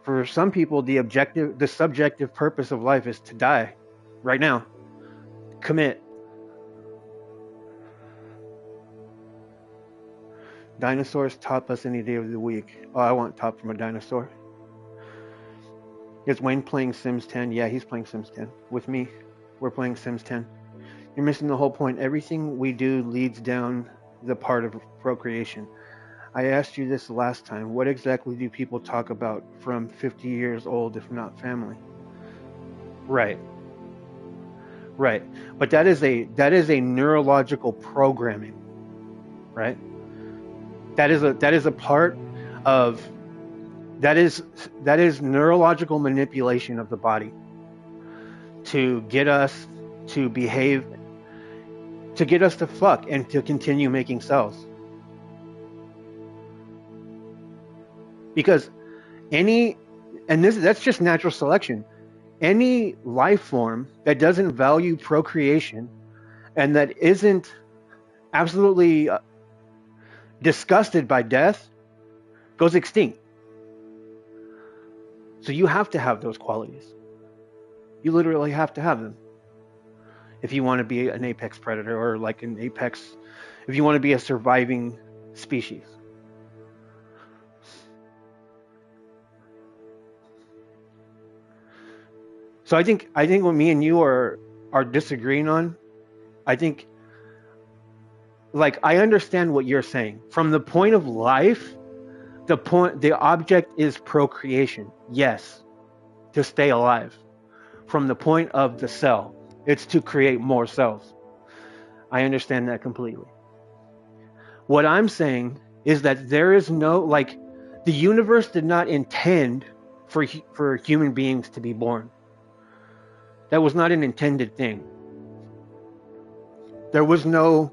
For some people, the subjective purpose of life is to die right now. Commit. Dinosaurs top us any day of the week. Oh, I want top from a dinosaur. Is Wayne playing Sims 10? Yeah, he's playing Sims 10 with me. We're playing Sims 10. You're missing the whole point. Everything we do leads down the part of procreation. I asked you this last time. What exactly do people talk about from 50 years old, if not family? Right. Right. But that is a neurological programming. Right? That is a part of that is neurological manipulation of the body to get us to behave, to get us to fuck and to continue making cells. Because that's just natural selection. Any life form that doesn't value procreation and that isn't absolutely disgusted by death goes extinct. So you have to have those qualities. You literally have to have them if you want to be an apex predator, or like an apex, if you want to be a surviving species. So I think what me and you are disagreeing on, I think, like, I understand what you're saying. From the point of life, the object is procreation. Yes, to stay alive. From the point of the cell, it's to create more cells. I understand that completely. What I'm saying is that there is no, like, the universe did not intend for human beings to be born. That was not an intended thing. There was no,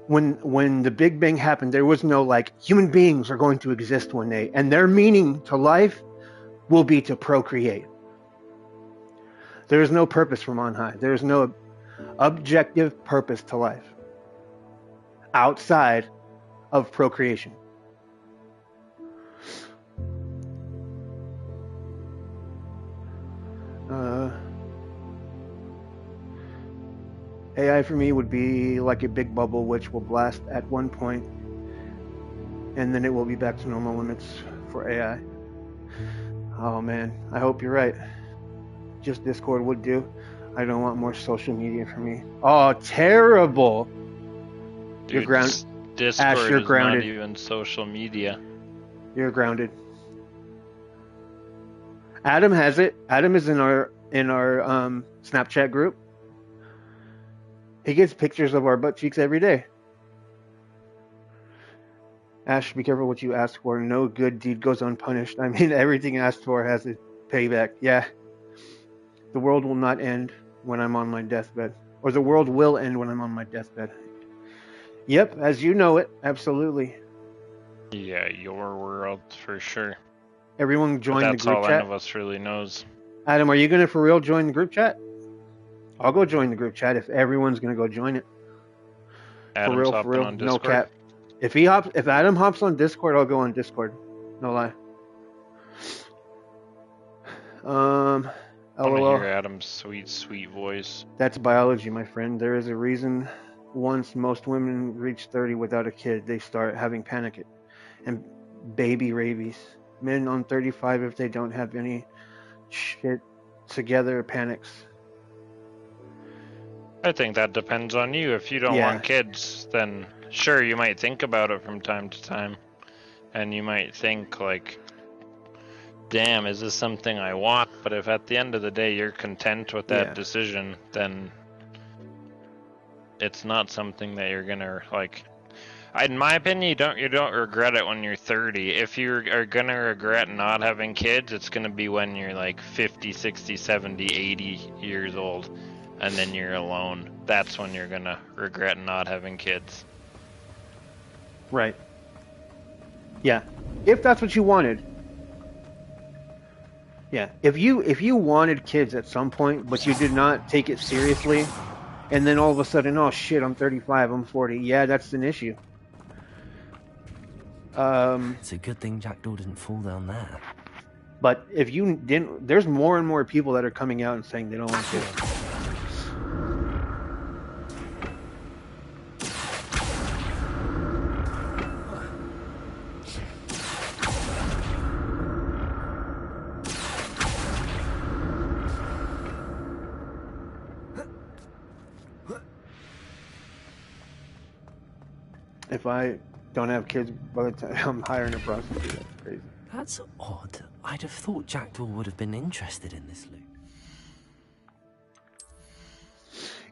when the Big Bang happened, there was no, like, human beings are going to exist one day, and their meaning to life will be to procreate. There is no purpose from on high. There is no objective purpose to life outside of procreation. AI for me would be like a big bubble which will blast at one point and then it will be back to normal limits for AI. Oh man, I hope you're right. Just Discord would do. I don't want more social media for me. Oh, terrible. Dude, you're grounded. Discord Ash, you're is grounded. not even social media. You're grounded. Adam has it. Adam is in our Snapchat group. He gets pictures of our butt cheeks every day. Ash, be careful what you ask for. No good deed goes unpunished. I mean, everything asked for has a payback. Yeah. The world will not end when I'm on my deathbed. Or the world will end when I'm on my deathbed. Yep, as you know it. Absolutely. Yeah, your world, for sure. Everyone join the group chat. That's all none of us really knows. Adam, are you going to for real join the group chat? I'll go join the group chat if everyone's going to go join it. Adam's for real. on No Discord. cap. If Adam hops on Discord, I'll go on Discord. No lie. I want to LOL. hear Adam's sweet, sweet voice. That's biology, my friend. There is a reason once most women reach 30 without a kid, they start having panic and baby rabies. Men on 35, if they don't have any shit together, panics. I think that depends on you. If you don't want kids, then sure, you might think about it from time to time. And you might think, like, damn, is this something I want? But if at the end of the day you're content with that decision, then it's not something that you're gonna, like, In my opinion, you don't regret it when you're 30. If you are gonna regret not having kids, it's gonna be when you're like 50, 60, 70, 80 years old, and then you're alone. That's when you're gonna regret not having kids. Right. Yeah. If that's what you wanted. Yeah. If you wanted kids at some point, but you did not take it seriously, and then all of a sudden, oh shit, I'm 35, I'm 40. Yeah, that's an issue. It's a good thing Jackdaw didn't fall down there. But if you didn't, there's more and more people that are coming out and saying they don't want kids. If I don't have kids by the time I'm hiring a prostitute, that's crazy. That's odd. I'd have thought Jackdaw would have been interested in this loot.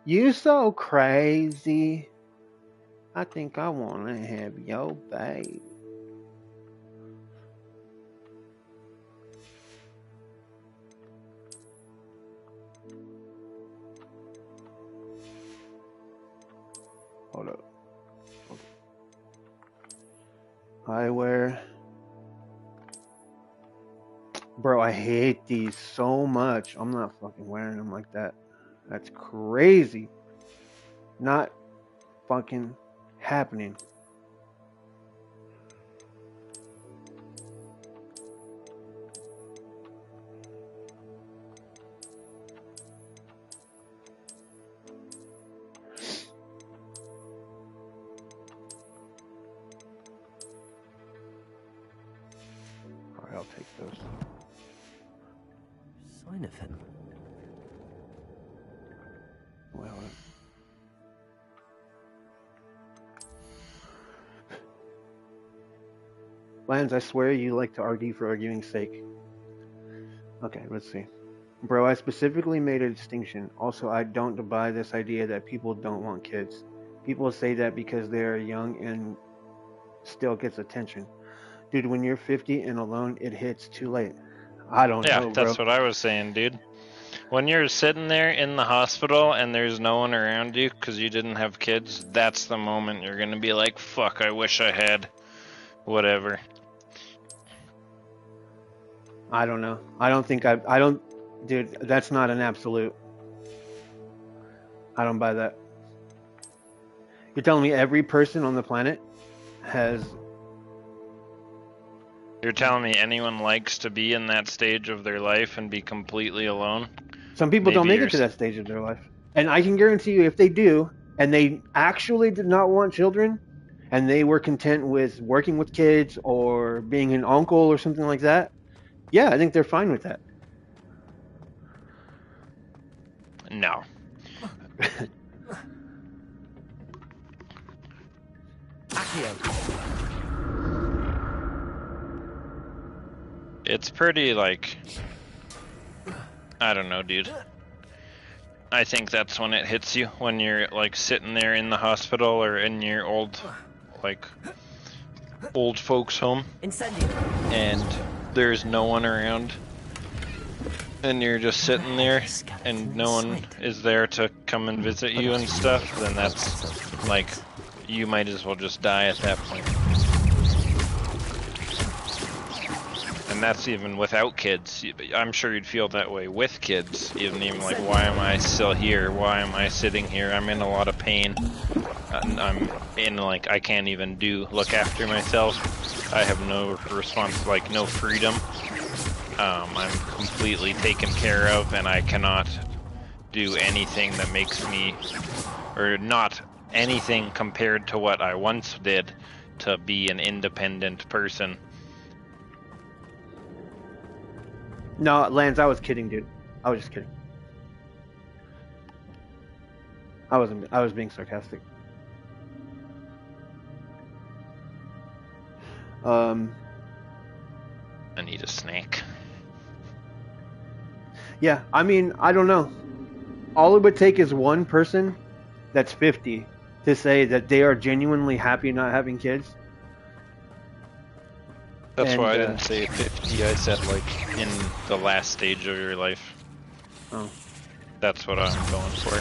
You so crazy. I think I want to have your baby. Hold up. Eyewear. Bro, I hate these so much. I'm not fucking wearing them like that. That's crazy. Not fucking happening. Alright, I'll take those. Sign of him. Well, Lance, I swear you like to argue for arguing's sake. Okay, let's see. Bro, I specifically made a distinction. Also, I don't buy this idea that people don't want kids. People say that because they are young and still gets attention. Dude, when you're 50 and alone, it hits too late. I don't know, bro. That's what I was saying, dude. When you're sitting there in the hospital and there's no one around you because you didn't have kids, that's the moment you're going to be like, fuck, I wish I had whatever. I don't know. Dude, that's not an absolute. I don't buy that. You're telling me every person on the planet has... You're telling me anyone likes to be in that stage of their life and be completely alone? Some people don't make it to that stage of their life. And I can guarantee you, if they do, and they actually did not want children, and they were content with working with kids or being an uncle or something like that, yeah, I think they're fine with that. No. It's pretty, like... I don't know, dude. I think that's when it hits you, when you're, like, sitting there in the hospital or in your old, like, old folks' home. And there's no one around. And you're just sitting there, and no one is there to come and visit you and stuff, then that's, like, you might as well just die at that point. And that's even without kids. I'm sure you'd feel that way with kids. Even like, why am I still here? Why am I sitting here? I'm in a lot of pain. I'm in, like, I can't even look after myself. I have no no freedom. I'm completely taken care of, and I cannot do anything that makes me, or not anything compared to what I once did to be an independent person. No, Lance, I was kidding, dude. I was just kidding. I was being sarcastic. I need a snack. Yeah, I mean, I don't know. All it would take is one person that's 50 to say that they are genuinely happy not having kids. That's And, why I didn't say 50. I said like in the last stage of your life. Oh. That's what I'm going for.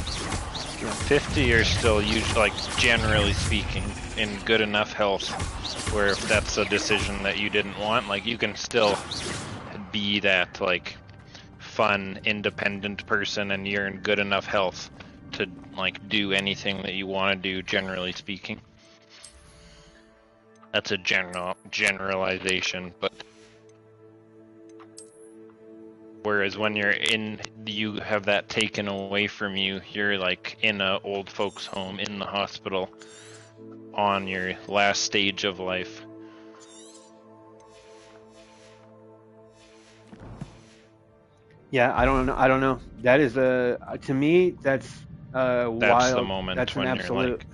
Yeah. 50, you're still usually, like, generally speaking, in good enough health. Where if that's a decision that you didn't want, like, you can still be that, like, fun, independent person, and you're in good enough health to, like, do anything that you want to do, generally speaking. That's a generalization, but whereas when you're in, you have that taken away from you, you're like in a old folks home, in the hospital, on your last stage of life. Yeah, I don't know. That is to me, that's wild. That's the moment that's when an you're absolute... like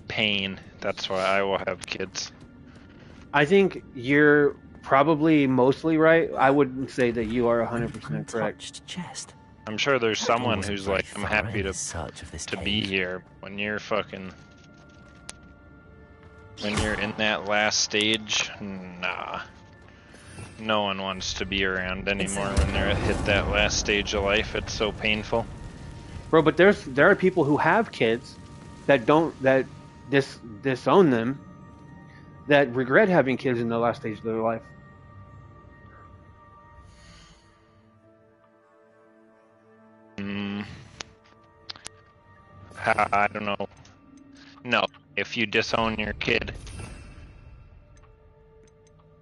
pain. That's why I will have kids. I think you're probably mostly right. I wouldn't say that you are 100% correct. Chest. I'm sure there's someone wasn't who's very like, I'm thorough happy in to his search of this be cave. here. When you're fucking, when you're in that last stage, nah. No one wants to be around anymore when they're hit that last stage of life. It's so painful. Bro, but there are people who have kids that disown them, that regret having kids in the last stage of their life. I don't know. No, if you disown your kid,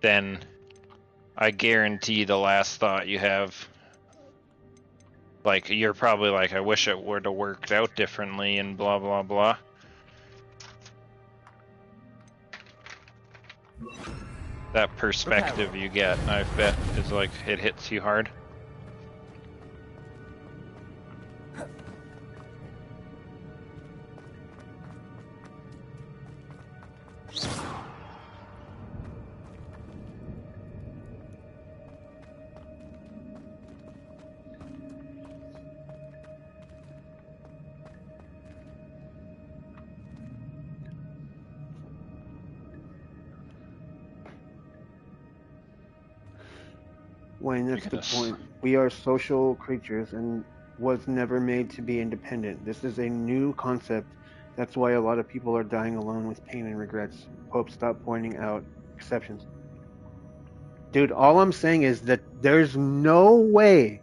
then I guarantee the last thought you have, like, you're probably like, I wish it would have worked out differently and blah blah blah. That perspective you get, I bet, is like, it hits you hard. Wayne, that's the point. We are social creatures and was never made to be independent. This is a new concept. That's why a lot of people are dying alone with pain and regrets. Pope, stop pointing out exceptions. Dude, all I'm saying is that there's no way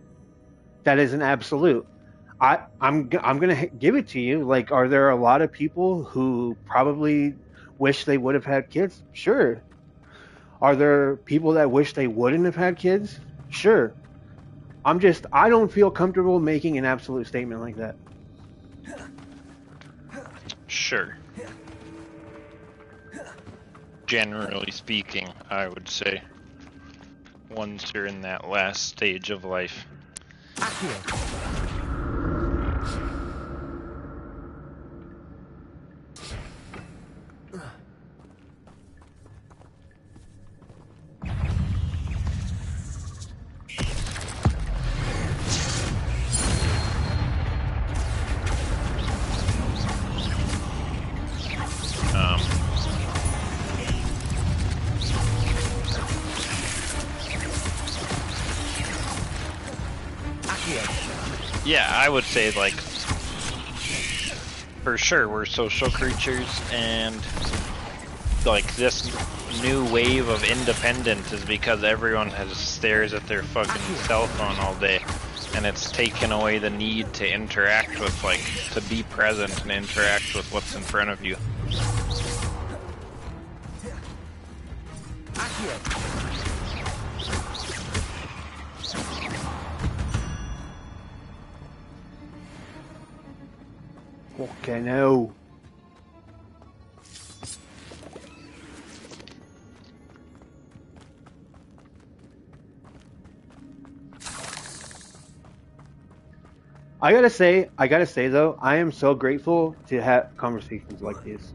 that is an absolute. I'm gonna give it to you. Like, are there a lot of people who probably wish they would have had kids? Sure. Are there people that wish they wouldn't have had kids? Sure. I don't feel comfortable making an absolute statement like that. Sure. Generally speaking, I would say, once you're in that last stage of life. Yeah, I would say, like, for sure, we're social creatures, and, like, this new wave of independence is because everyone stares at their fucking cell phone all day, and it's taken away the need to interact with, like, to be present and interact with what's in front of you. Okay, no. I gotta say though, I am so grateful to have conversations like these.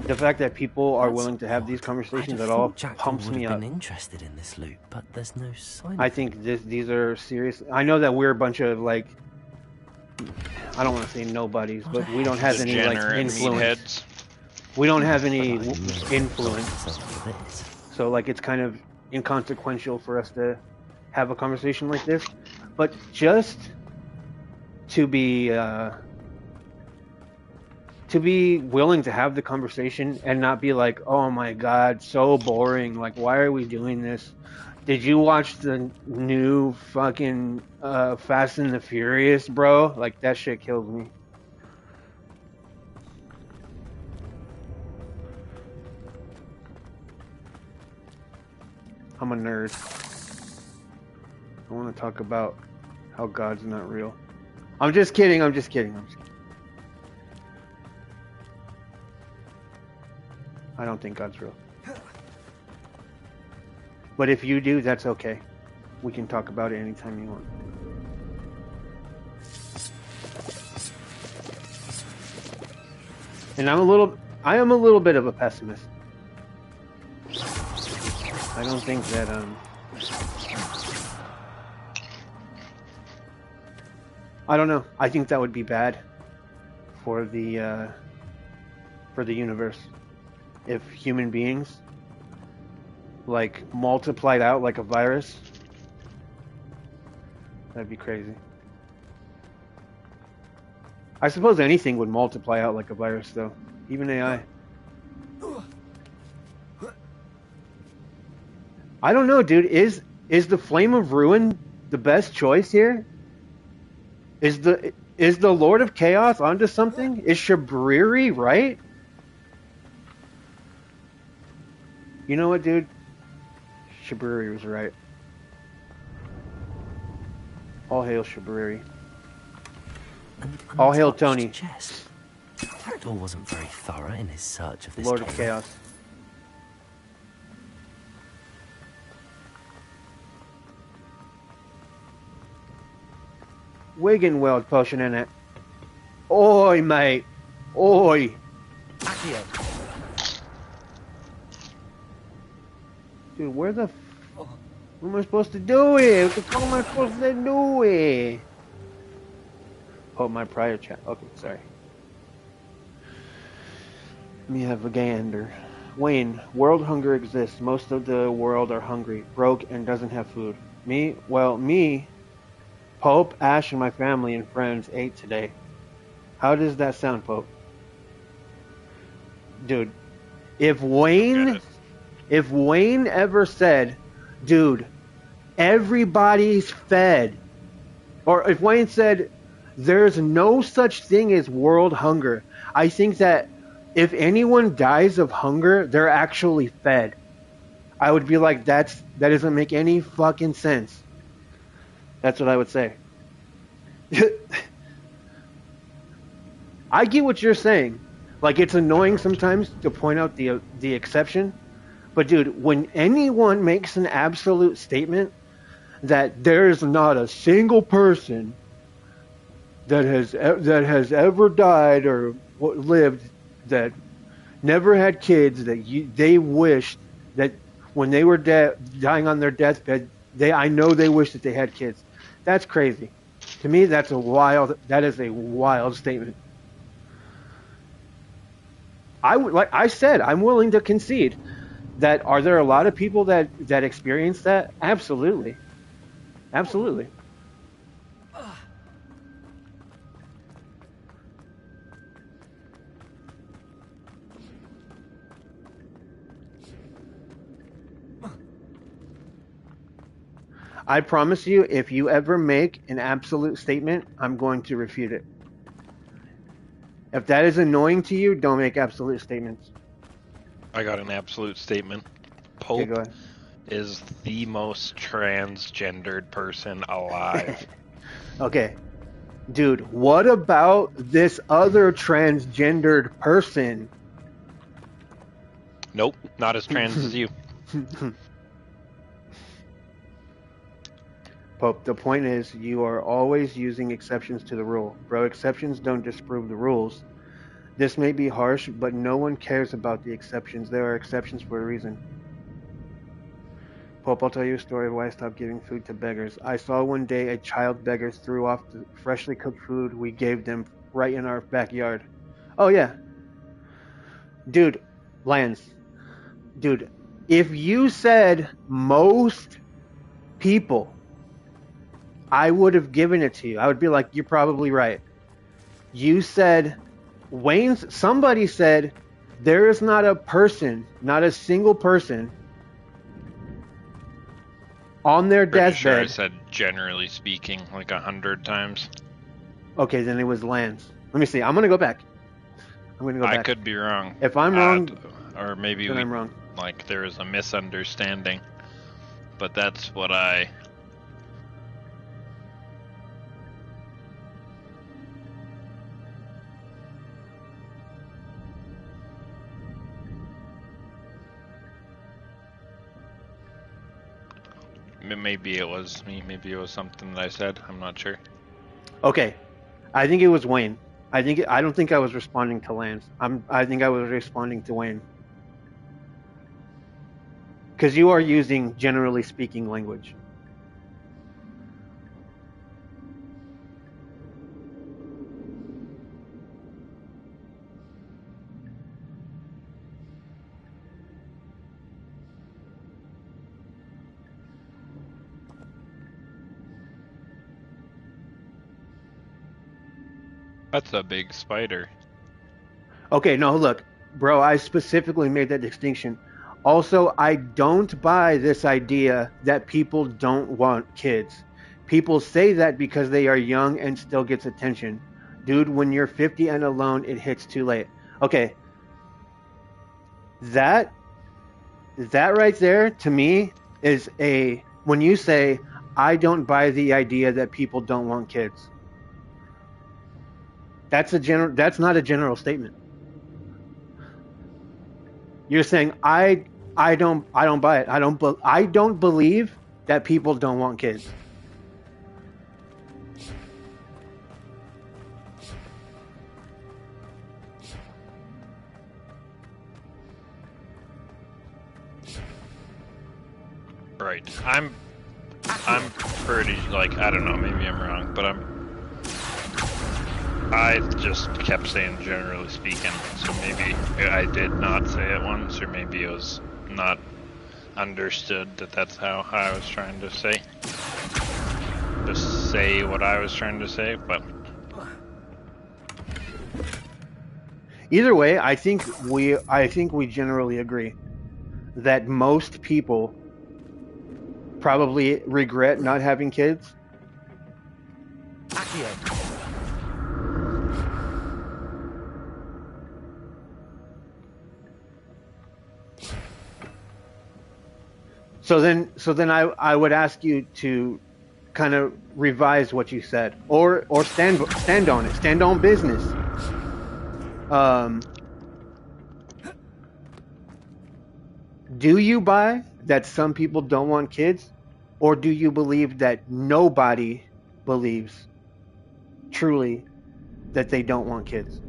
The fact that people are willing to have these conversations at all pumps me up. Been interested in this loot, but there's no sign. I think these are serious. I know that we're a bunch of, like, I don't want to say nobodies, but we don't have any like Degenerate influence. meatheads. We don't have any But I really influence, myself for this. so like it's kind of inconsequential for us to have a conversation like this. But just to be willing to have the conversation and not be like, oh my god, so boring. Like, why are we doing this? Did you watch the new fucking Fast and the Furious, bro? Like, that shit kills me. I'm a nerd. I want to talk about how God's not real. I'm just kidding. I'm just kidding. I don't think God's real. But if you do, that's okay. We can talk about it anytime you want. And I am a little bit of a pessimist. I don't think that I don't know. I think that would be bad for the universe if human beings like multiplied out like a virus. That'd be crazy. I suppose anything would multiply out like a virus though, even AI. I don't know, dude. Is the Flame of Ruin the best choice here? Is the Lord of Chaos onto something? Is Shabriri right? You know what, dude? Shabriri was right. All hail Shabriri. All hail Tony. Chest. Jackdaw wasn't very thorough in his search of this Lord of cave. Chaos. Wigan Weld potion in it. Oi, mate. Oi. Dude, where the what am I supposed to do here? What the fuck am I supposed to do here? Oh, my prior chat. Okay, sorry. Let me have a gander. Wayne, world hunger exists. Most of the world are hungry, broke, and doesn't have food. Me? Well, me, Pope, Ash, and my family and friends ate today. How does that sound, Pope? Dude, if Wayne ever said, dude, everybody's fed, or if Wayne said, there's no such thing as world hunger, I think that if anyone dies of hunger, they're actually fed. I would be like, that doesn't make any fucking sense. That's what I would say. I get what you're saying. Like, it's annoying sometimes to point out the exception. But dude, when anyone makes an absolute statement that there's not a single person that has ever died or lived that never had kids that they wished that when they were dying on their deathbed, I know they wish that they had kids. That's crazy. To me, that is a wild statement. Like I said, I'm willing to concede that are there a lot of people that experience that? Absolutely. Absolutely. I promise you, if you ever make an absolute statement, I'm going to refute it. If that is annoying to you, don't make absolute statements. I got an absolute statement. Pope Okay, go ahead. is the most transgendered person alive. Okay. Dude, what about this other transgendered person? Nope, not as trans as you. Pope, the point is, you are always using exceptions to the rule. Bro, exceptions don't disprove the rules. This may be harsh, but no one cares about the exceptions. There are exceptions for a reason. Pope, I'll tell you a story of why I stopped giving food to beggars. I saw one day a child beggar threw off the freshly cooked food we gave them right in our backyard. Oh, yeah. Dude, Lance. Dude, if you said most people, I would have given it to you. I would be like, you're probably right. You said, somebody said, there is not a person, not a single person on their Pretty sure I deathbed. said generally speaking like 100 times. Okay, then it was Lance. Let me see. I'm gonna go back. I could be wrong. If I'm wrong, or maybe then I'm wrong. Like there is a misunderstanding. But that's what maybe it was me, maybe it was something that I said, I'm not sure. Okay, I think it was Wayne. I don't think I was responding to Lance. I think I was responding to Wayne. Because you are using generally speaking language. That's a big spider. Okay, no, look, bro, I specifically made that distinction. Also, I don't buy this idea that people don't want kids. People say that because they are young and still gets attention. Dude, when you're 50 and alone, it hits too late. Okay. That right there, to me, is when you say, I don't buy the idea that people don't want kids. That's not a general statement. You're saying I don't buy it. I don't believe that people don't want kids. Right. I'm pretty, like, I don't know, maybe I'm wrong, but I just kept saying generally speaking, so maybe I did not say it once, or maybe it was not understood that that's how I was trying to say. Just say what I was trying to say, but... Either way, I think we generally agree that most people probably regret not having kids. So then I would ask you to kind of revise what you said, or stand on it, stand on business. Do you buy that some people don't want kids, or do you believe that nobody believes truly that they don't want kids?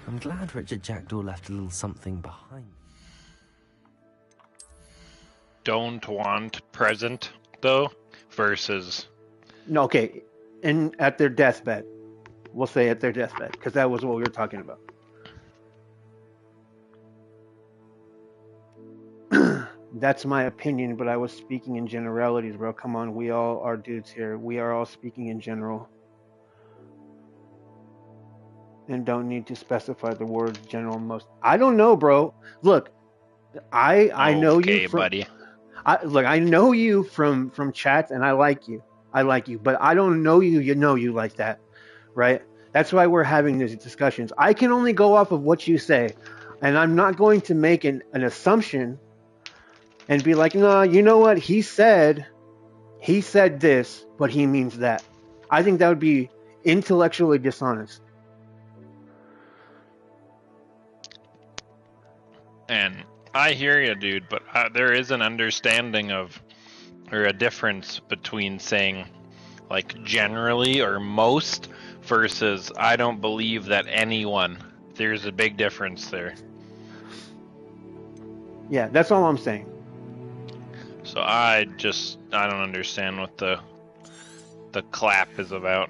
I'm glad Richard Jackdaw left a little something behind. Don't want present, though, versus... No, okay, at their deathbed. We'll say at their deathbed, because that was what we were talking about. That's my opinion, but I was speaking in generalities, bro. Come on, we all are dudes here. We are all speaking in general. And don't need to specify the words general most. I don't know, bro. Look, I know you from... buddy. I know you from chats, and I like you, but I don't know you like that, right? That's why we're having these discussions. I can only go off of what you say, and I'm not going to make an assumption and be like, no, you know what? He said this, but he means that. I think that would be intellectually dishonest. And I hear you, dude, but there is an understanding of, or a difference between saying, like, generally or most versus I don't believe that anyone. There's a big difference there. Yeah, that's all I'm saying. So I don't understand what the clap is about.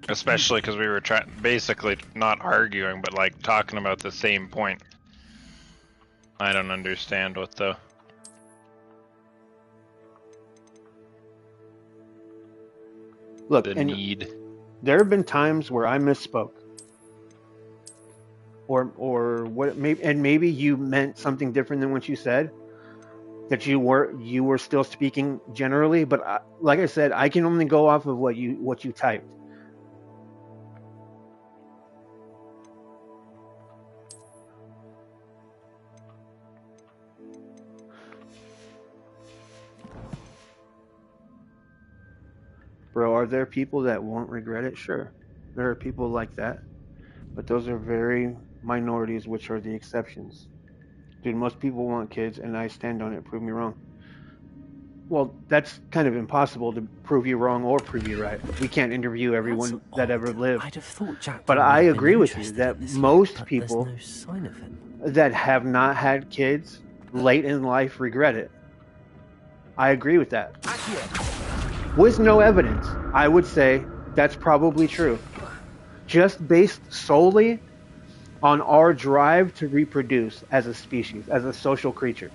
Especially because we were basically not arguing, but like talking about the same point. I don't understand what the... Look, the need. There have been times where I misspoke. Or what maybe you meant something different than what you said. That you were still speaking generally, but like I said, I can only go off of what you typed. Bro, are there people that won't regret it? Sure. There are people like that. But those are very minorities, which are the exceptions. Dude, most people want kids, and I stand on it. Prove me wrong. Well, that's kind of impossible to prove you wrong or prove you right. We can't interview everyone that ever lived. I'd have thought Jack but I agree with you that yet, most people no sign of him. that have not had kids late in life regret it. I agree with that. With no evidence, I would say that's probably true. Just based solely on our drive to reproduce as a species, as a social creature.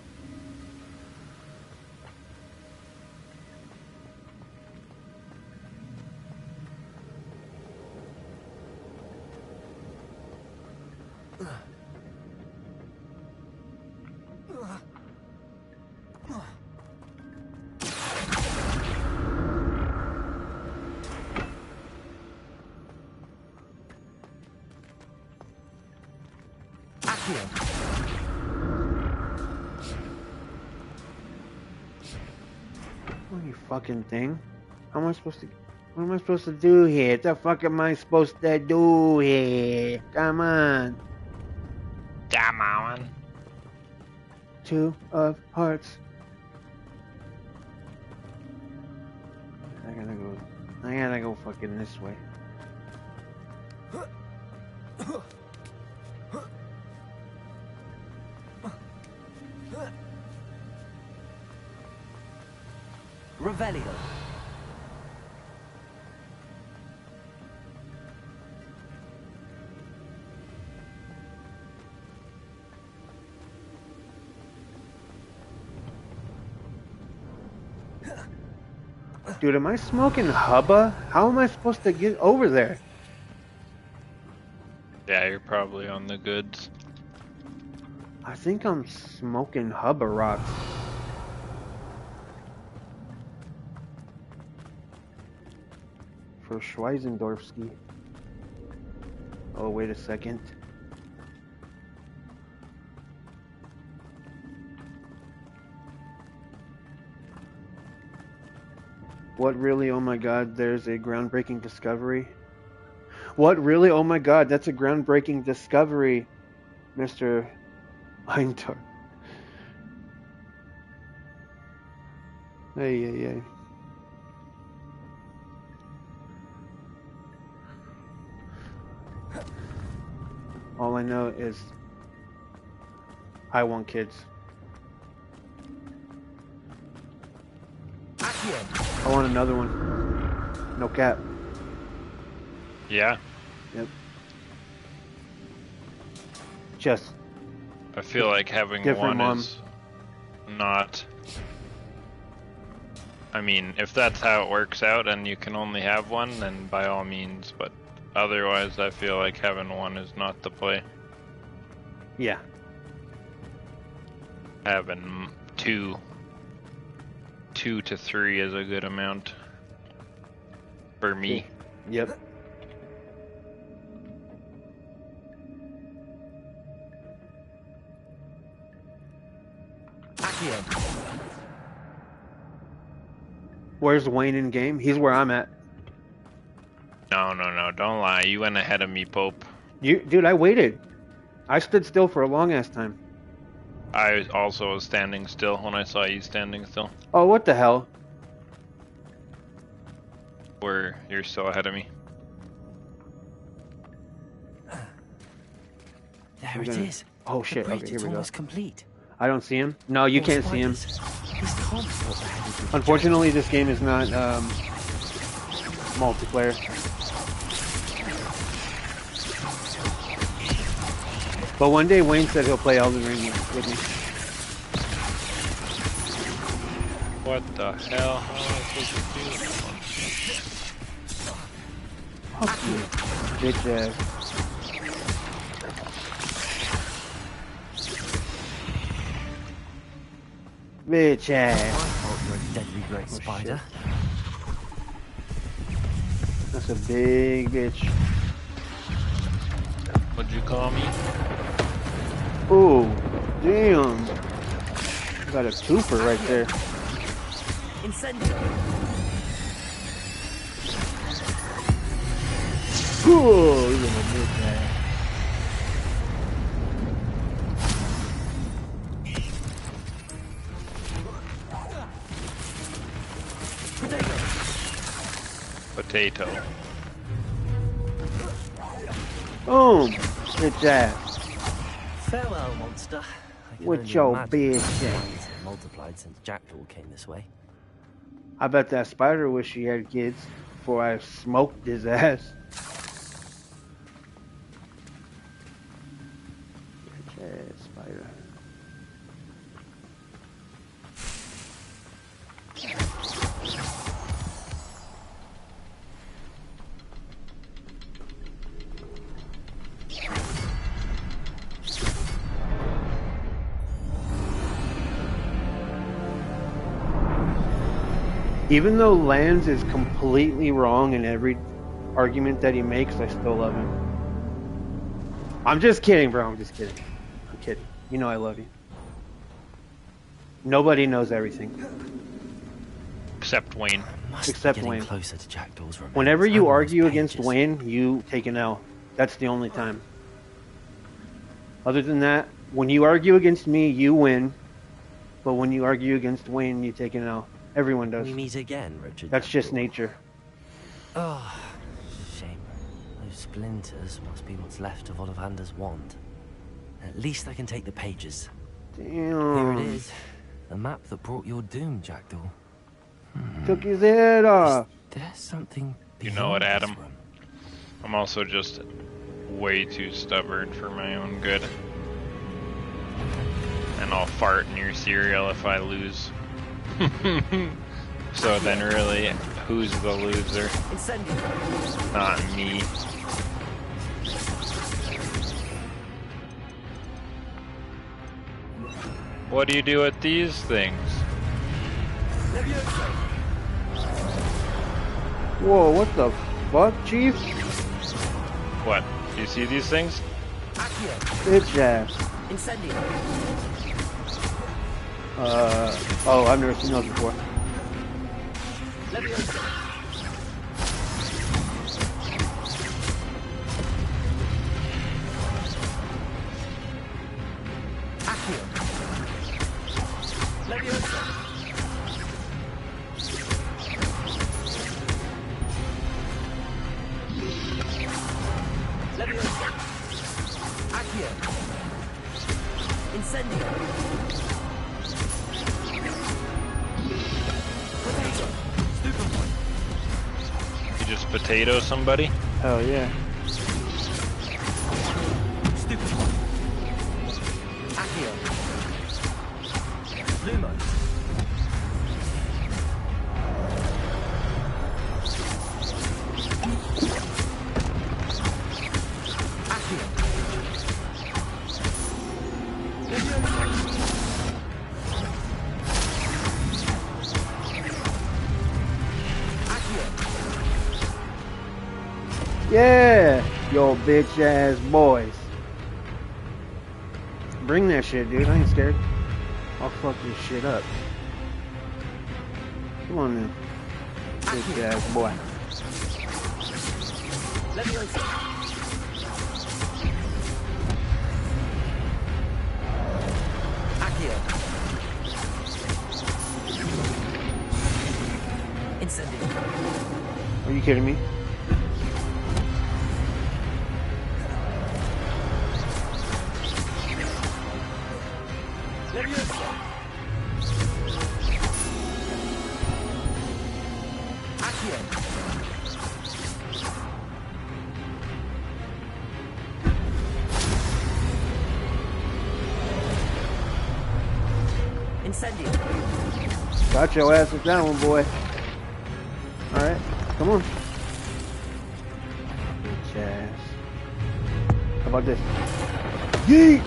You fucking thing. What am I supposed to do here? What the fuck am I supposed to do here? Come on. Come on. 2 of hearts. I gotta go fucking this way. Revelio. Dude, am I smoking hubba? How am I supposed to get over there? Yeah, you're probably on the goods. I think I'm smoking hubba rocks. For Schweizendorfsky. Oh, wait a second. What really? Oh my god, there's a groundbreaking discovery. What really? Oh my god, that's a groundbreaking discovery, Mr. Eintor. Hey. All I know is I want kids. I want another one. No cap. Yeah. Yep. Just. I feel like having different one mom. is not... I mean, if that's how it works out and you can only have one, then by all means, but otherwise I feel like having one is not the play. Yeah. Having two to 3 is a good amount for me. Yep. Where's Wayne in game? He's where I'm at. No, don't lie. You went ahead of me, Pope. Dude, I waited. I stood still for a long ass time. I also was standing still when I saw you standing still. Oh, what the hell? Where you're still ahead of me. There it is. Oh shit, The bridge, okay, here it's we go. almost complete. I don't see him. No, you More can't see him. spiders. These can't be what the hell is with Unfortunately, this game is not multiplayer. But one day Wayne said he'll play Elden Ring with me. What the hell? How am I supposed to do this one? Fuck you, bitch ass. Bitch ass. I thought you were a deadly great spider. That's a big bitch. What'd you call me? Ooh, damn. Got a twofer right there. Incendio. Ooh, he's in a bitch ass. Potato. Boom, bitch ass. Farewell, monster. I can With only your imagine bitch how ass. spiders have multiplied since Jackdaw came this way. I bet that spider wish he had kids before I smoked his ass. Bitch ass spider. Even though Lance is completely wrong in every argument that he makes, I still love him. I'm just kidding, bro. I'm just kidding. I'm kidding. You know I love you. Nobody knows everything. Except Wayne. Must Except be getting Wayne. closer to Jackdaw's remains. Whenever you and those argue against pages. Wayne, you take an L. That's the only time. Other than that, when you argue against me, you win. But when you argue against Wayne, you take an L. Everyone does. We meet again, Richard. That's just Jackdaw. nature. Oh, shame. Those splinters must be what's left of Ollivander's wand. At least I can take the pages. Here Damn. it is. The map that brought your doom, Jackdaw. Took his head off. There's something You know what, beyond this Adam? room. I'm also just way too stubborn for my own good. And I'll fart in your cereal if I lose. So then really, who's the loser? Incendio. Not me. What do you do with these things? Whoa, what the fuck, Chief? What? Do you see these things? Bitch ass. Incendio. Oh, I've never seen those before. Incendio. Potato. Stupid one. You just potato somebody? Hell yeah. Stupid one. Accio. Lumo. Accio. Yeah, yo bitch ass boys. Bring that shit, dude. I ain't scared. I'll fuck this shit up. Come on, then. Bitch ass boy. kidding me? Leviosa. Accio. Incendio. Got your ass with that one, boy. Alright, come on. Bitch ass. How about this? Yeet!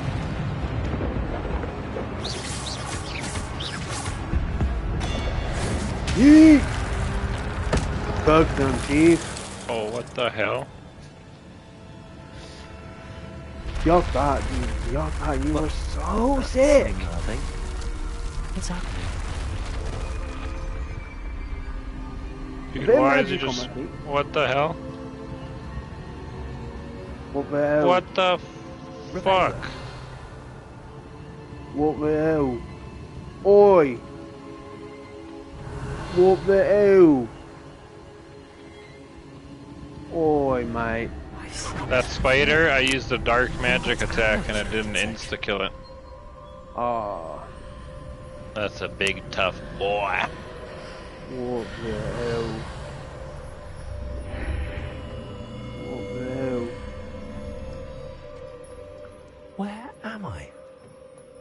Yeet! Cook them, chief. Oh, what the hell? Y'all thought you were so sick. I think. What's happening? Dude, bit why is he magic on just... my feet. What the hell? What the hell? What the fuck? What the hell? Oi! What the hell? Oi, mate. That spider, I used a dark magic attack and it didn't insta-kill it. Ah, That's a big tough boy. what the hell? What the hell? Where am I?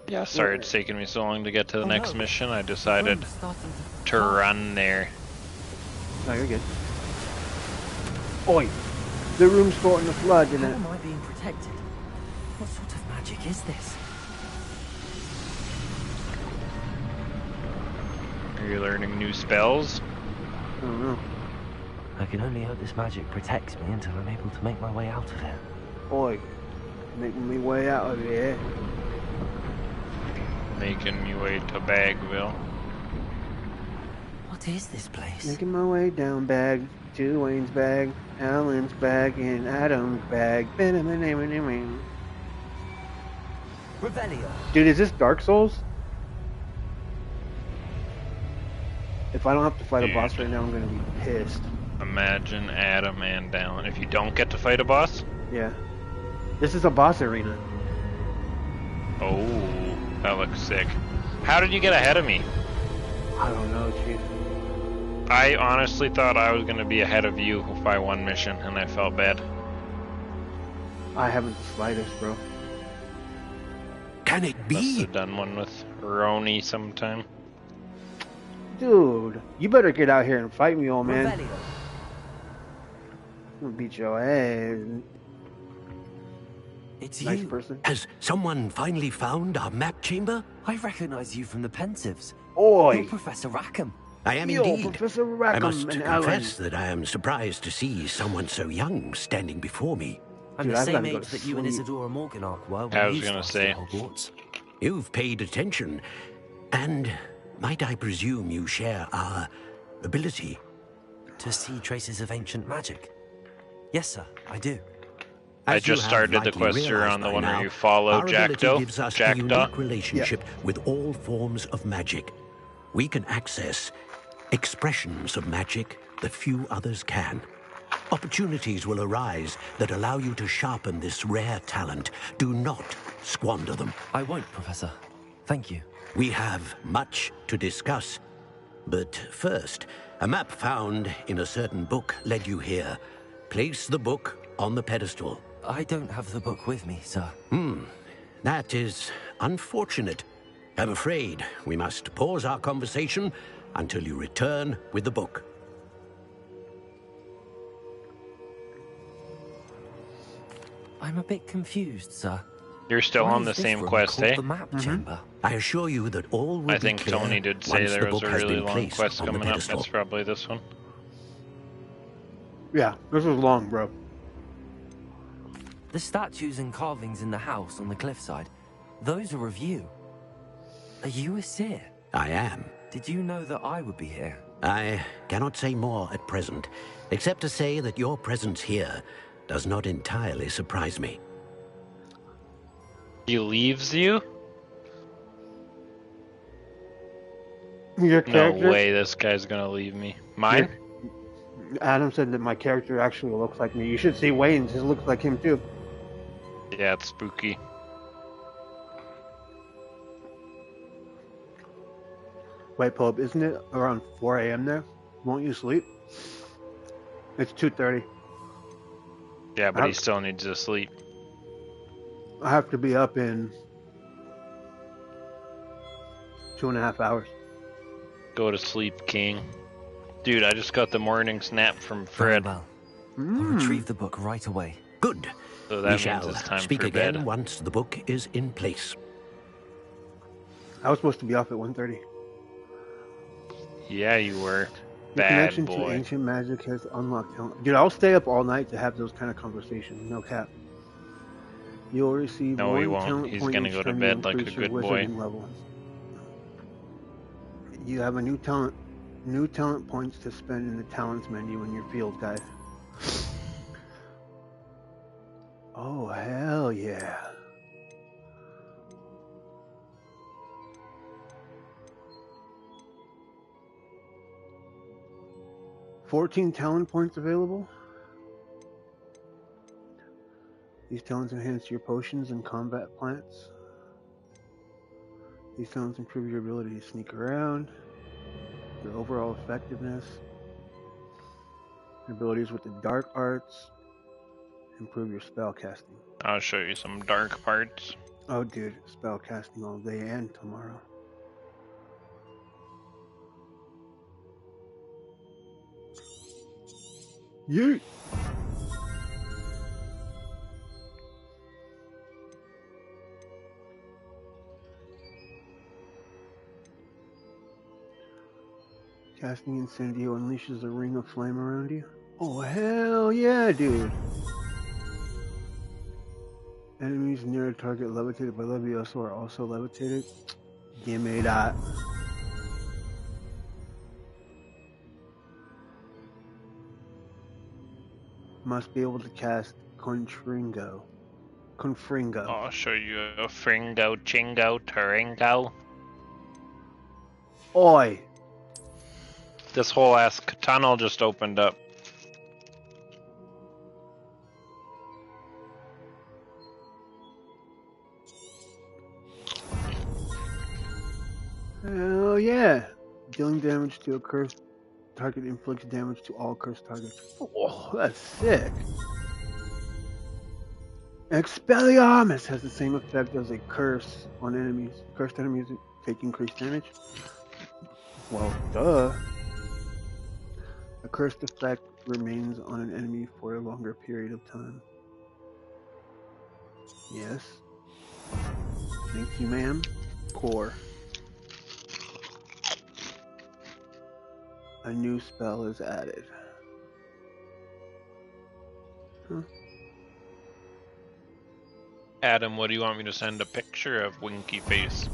Yeah, sorry it's taking me so long to get to the Oh, next no. mission. I decided Room's starting to run there. No, you're good. Oi! The room's starting to flood, isn't How it? am I being protected? What sort of magic is this? Are you learning new spells? I don't know. I can only hope this magic protects me until I'm able to make my way out of here. Oi! Making me way out of here. Making me way to Bagville. What is this place? Making my way down bag to Wayne's bag, Alan's bag, and Adam's bag. Revelio. Dude, is this Dark Souls? If I don't have to fight a boss right now, I'm gonna be pissed. Imagine Adam and Dallin. If you don't get to fight a boss? Yeah. This is a boss arena. Oh, that looks sick. How did you get ahead of me? I don't know, chief. I honestly thought I was going to be ahead of you by one mission, and I felt bad. I haven't the slightest, bro. Can it Must be? have done one with Roni sometime. Dude, you better get out here and fight me, old man. Revelio. I'm gonna beat your ass. It's Nice you. person. Has someone finally found our map chamber? I recognize you from the Pensieves. Oi! You're Professor Rackham. I am Yo, indeed. Professor I Rackham must and Alan. confess that I am surprised to see someone so young standing before me. I'm Dude, the I've same gotta go age to that you and sleep. Isadora Morganach were when I was you gonna started say. at Hogwarts. You've paid attention, and might I presume you share our ability? To see traces of ancient magic. Yes, sir, I do. I As you just have started the likely quest here realized on the by one where now, you follow our ability Jackdaw. gives us a Jackdaw. unique relationship with all forms of magic. We can access expressions of magic that few others can. Opportunities will arise that allow you to sharpen this rare talent. Do not squander them. I won't, Professor. Thank you. We have much to discuss. But first, a map found in a certain book led you here. Place the book on the pedestal. I don't have the book with me, sir. That is unfortunate. I'm afraid we must pause our conversation until you return with the book. I'm a bit confused, sir. You're still Why on is the this same room quest, called eh? the map chamber? I assure you that all will I be think clear Tony did say once there the was book a has really been long placed quest on the coming up. pedestal. It's probably this one. Yeah, this is long, bro. The statues and carvings in the house on the cliffside, those are of you. Are you a seer? I am. Did you know that I would be here? I cannot say more at present, except to say that your presence here does not entirely surprise me. He leaves you? Your No character? way this guy's gonna leave me. Mine? Adam said that my character actually looks like me. You should see Wayne's. His looks like him too. Yeah, it's spooky. Wait, Pope, isn't it around 4 a.m. there? Won't you sleep? It's 2:30. Yeah, but he still needs to sleep. I have to be up in 2.5 hours. Go to sleep, King. Dude, I just got the morning snap from Very Fred. well. I'll retrieve the book right away. Good. So We that means shall it's time speak for again bed. once the book is in place. I was supposed to be off at 1:30. Yeah, you were. The Bad connection to boy. ancient magic has unlocked talent. Dude, I'll stay up all night to have those kind of conversations. No cap. You'll receive No, one he won't. talent He's point gonna each go to time bed you like a increase your good boy. wizarding level. You have a new talent points to spend in the talents menu in your field guide. Oh, hell yeah. $14 talent points available. These talents enhance your potions and combat plants. These talents improve your ability to sneak around, your overall effectiveness, your abilities with the dark arts, improve your spell casting. I'll show you some dark parts. Oh, dude, spell casting all day and tomorrow. Yeet! Casting Incendio unleashes a ring of flame around you. Oh, hell yeah, dude! Enemies near a target levitated by Levioso are also levitated. Gimme that. Must be able to cast Confringo. I'll show you a Fringo, Chingo, Turingo. Oi! This whole ass tunnel just opened up. Hell yeah! Dealing damage to a cursed target inflicts damage to all cursed targets. Oh, that's sick! Expelliarmus has the same effect as a curse on enemies. Cursed enemies take increased damage. Well, duh. A cursed effect remains on an enemy for a longer period of time. Yes. Thank you, ma'am. Core. A new spell is added. Huh. Adam, what do you want me to send a picture of Winky Face?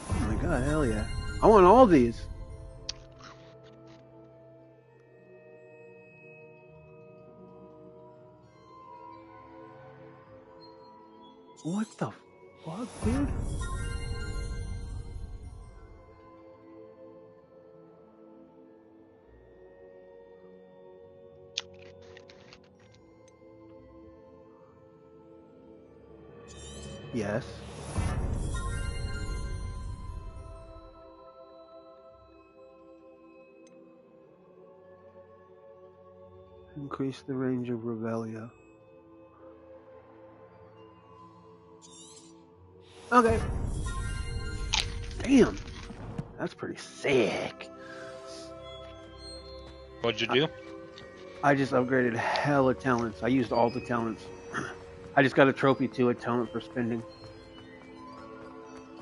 Oh my god, hell yeah. I want all these. What the fuck, dude? Yes. Increase the range of Revelia. Okay. Damn. That's pretty sick. What'd you do? I just upgraded hella talents. I used all the talents. I just got a trophy too, a talent for spending.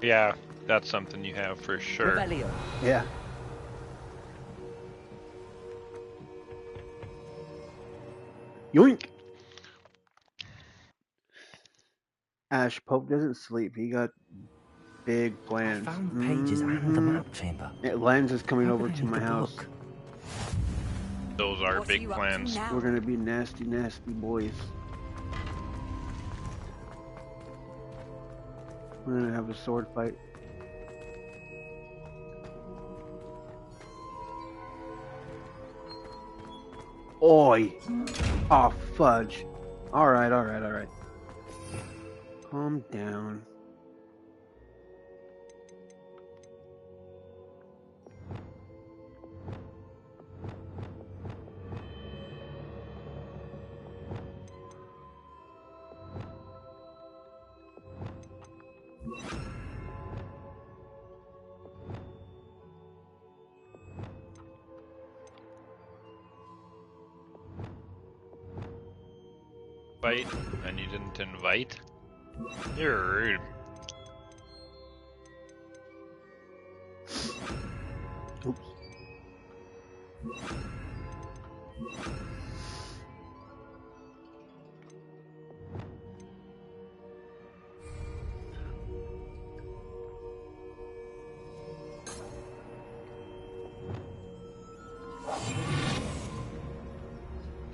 Yeah, that's something you have for sure. Revelio. Yeah. Yoink. Ash, Pope doesn't sleep. He got big I plans. found pages and the map chamber. Lens is coming Why over would I to need my the house. book? Those are What are big you up to plans. now? We're gonna be nasty, nasty boys. We're gonna have a sword fight. Oi! Oh, fudge. Alright, alright, alright. Calm down. Fight, and you didn't invite? You're rude. Oops.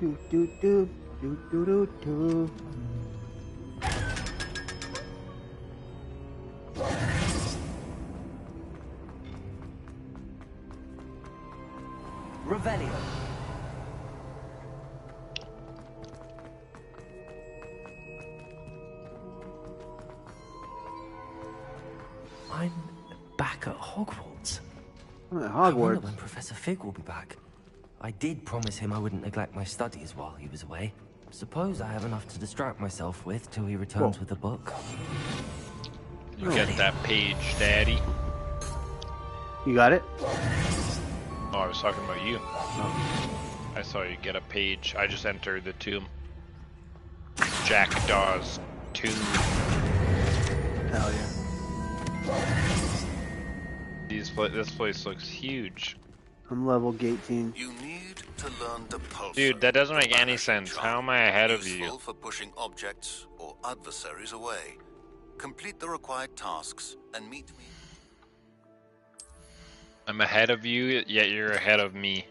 Do do do do do do do. Revelio. I'm back at Hogwarts. I'm at I wonder Hogwarts. when Professor Fig will be back. I did promise him I wouldn't neglect my studies while he was away. Suppose I have enough to distract myself with till he returns with the book. You get that page, Daddy. You got it? Oh, I was talking about you. I saw you get a page. I just entered the tomb. Jackdaw's tomb. Hell yeah. This place looks huge. I'm level 18. You need to learn the pulse. Dude, that doesn't make any sense. How am I ahead of Useful you? for pushing objects or adversaries away. Complete the required tasks and meet me. I'm ahead of you, yet you're ahead of me.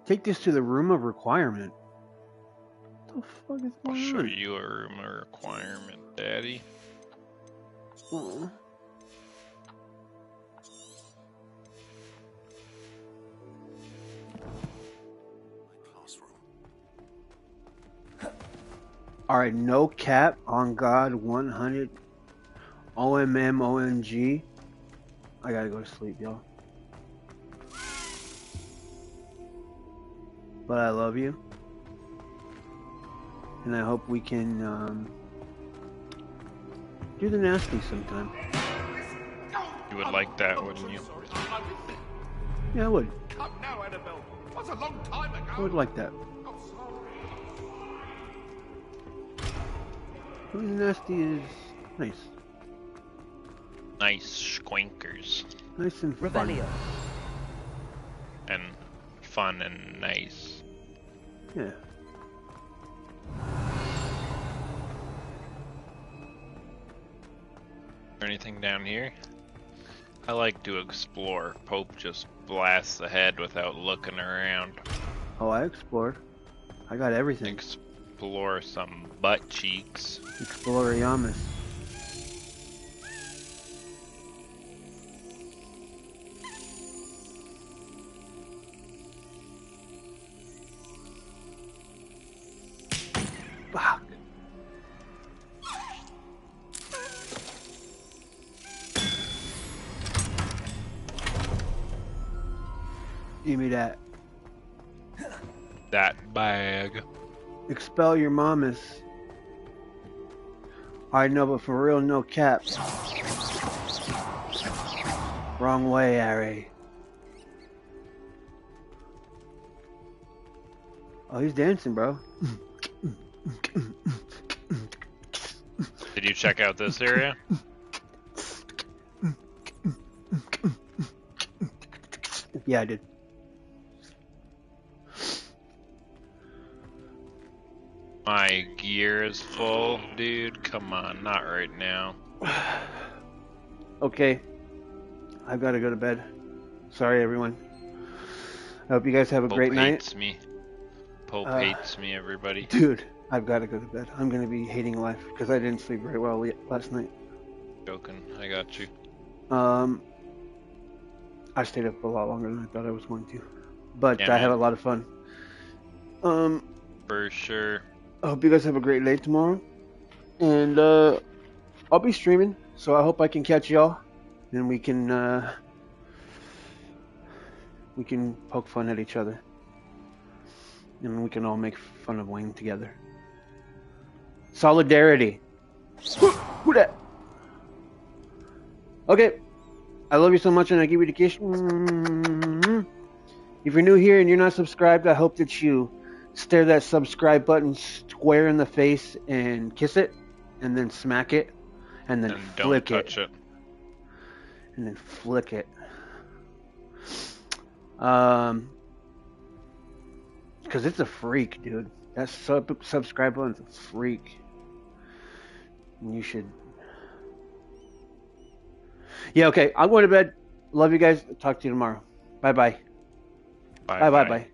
Take this to the room of requirement. What the fuck is I'll going show on? you a room of requirement, Daddy. Uh-uh. Classroom. Alright, no cap, on God, 100, OMM, OMG. I gotta go to sleep, y'all. But I love you. And I hope we can, do the nasty sometime. You would like that, wouldn't you? Yeah, I would. Come now, Annabelle. Was a long time ago. I would like that. I'm sorry. Doing the nasty is nice. Nice squinkers. Nice and fun. Revelio. And fun and nice. Yeah. Anything down here? I like to explore. Pope just blasts ahead without looking around. Oh, I explored. I got everything. Explore some butt cheeks. Exploriamus. Fuck. Give me that. That bag. Expel your mamas. I know, but for real, no cap. Wrong way, Harry. Oh, he's dancing, bro. Did you check out this area? Yeah, I did. My gear is full, dude. Come on, not right now. Okay. I've got to go to bed. Sorry, everyone. I hope you guys have a great Pope night. hates me. Pope hates me, everybody. Dude, I've got to go to bed. I'm going to be hating life because I didn't sleep very well last night. Joking, I got you. I stayed up a lot longer than I thought I was going to. But Yeah, I had man. a lot of fun. For sure. I hope you guys have a great day tomorrow. And I'll be streaming, so I hope I can catch y'all. And we can poke fun at each other. And we can all make fun of Wayne together. Solidarity. Who that? Okay. I love you so much, and I give you the kiss. If you're new here and you're not subscribed, I hope that you stare that subscribe button square in the face and kiss it, and then smack it, and then And don't flick touch it. and then flick it. Because it's a freak, dude. That subscribe button's a freak. And you should. Yeah, okay. I'm going to bed. Love you guys. Talk to you tomorrow. Bye-bye. Bye-bye-bye.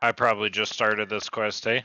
I probably just started this quest, eh?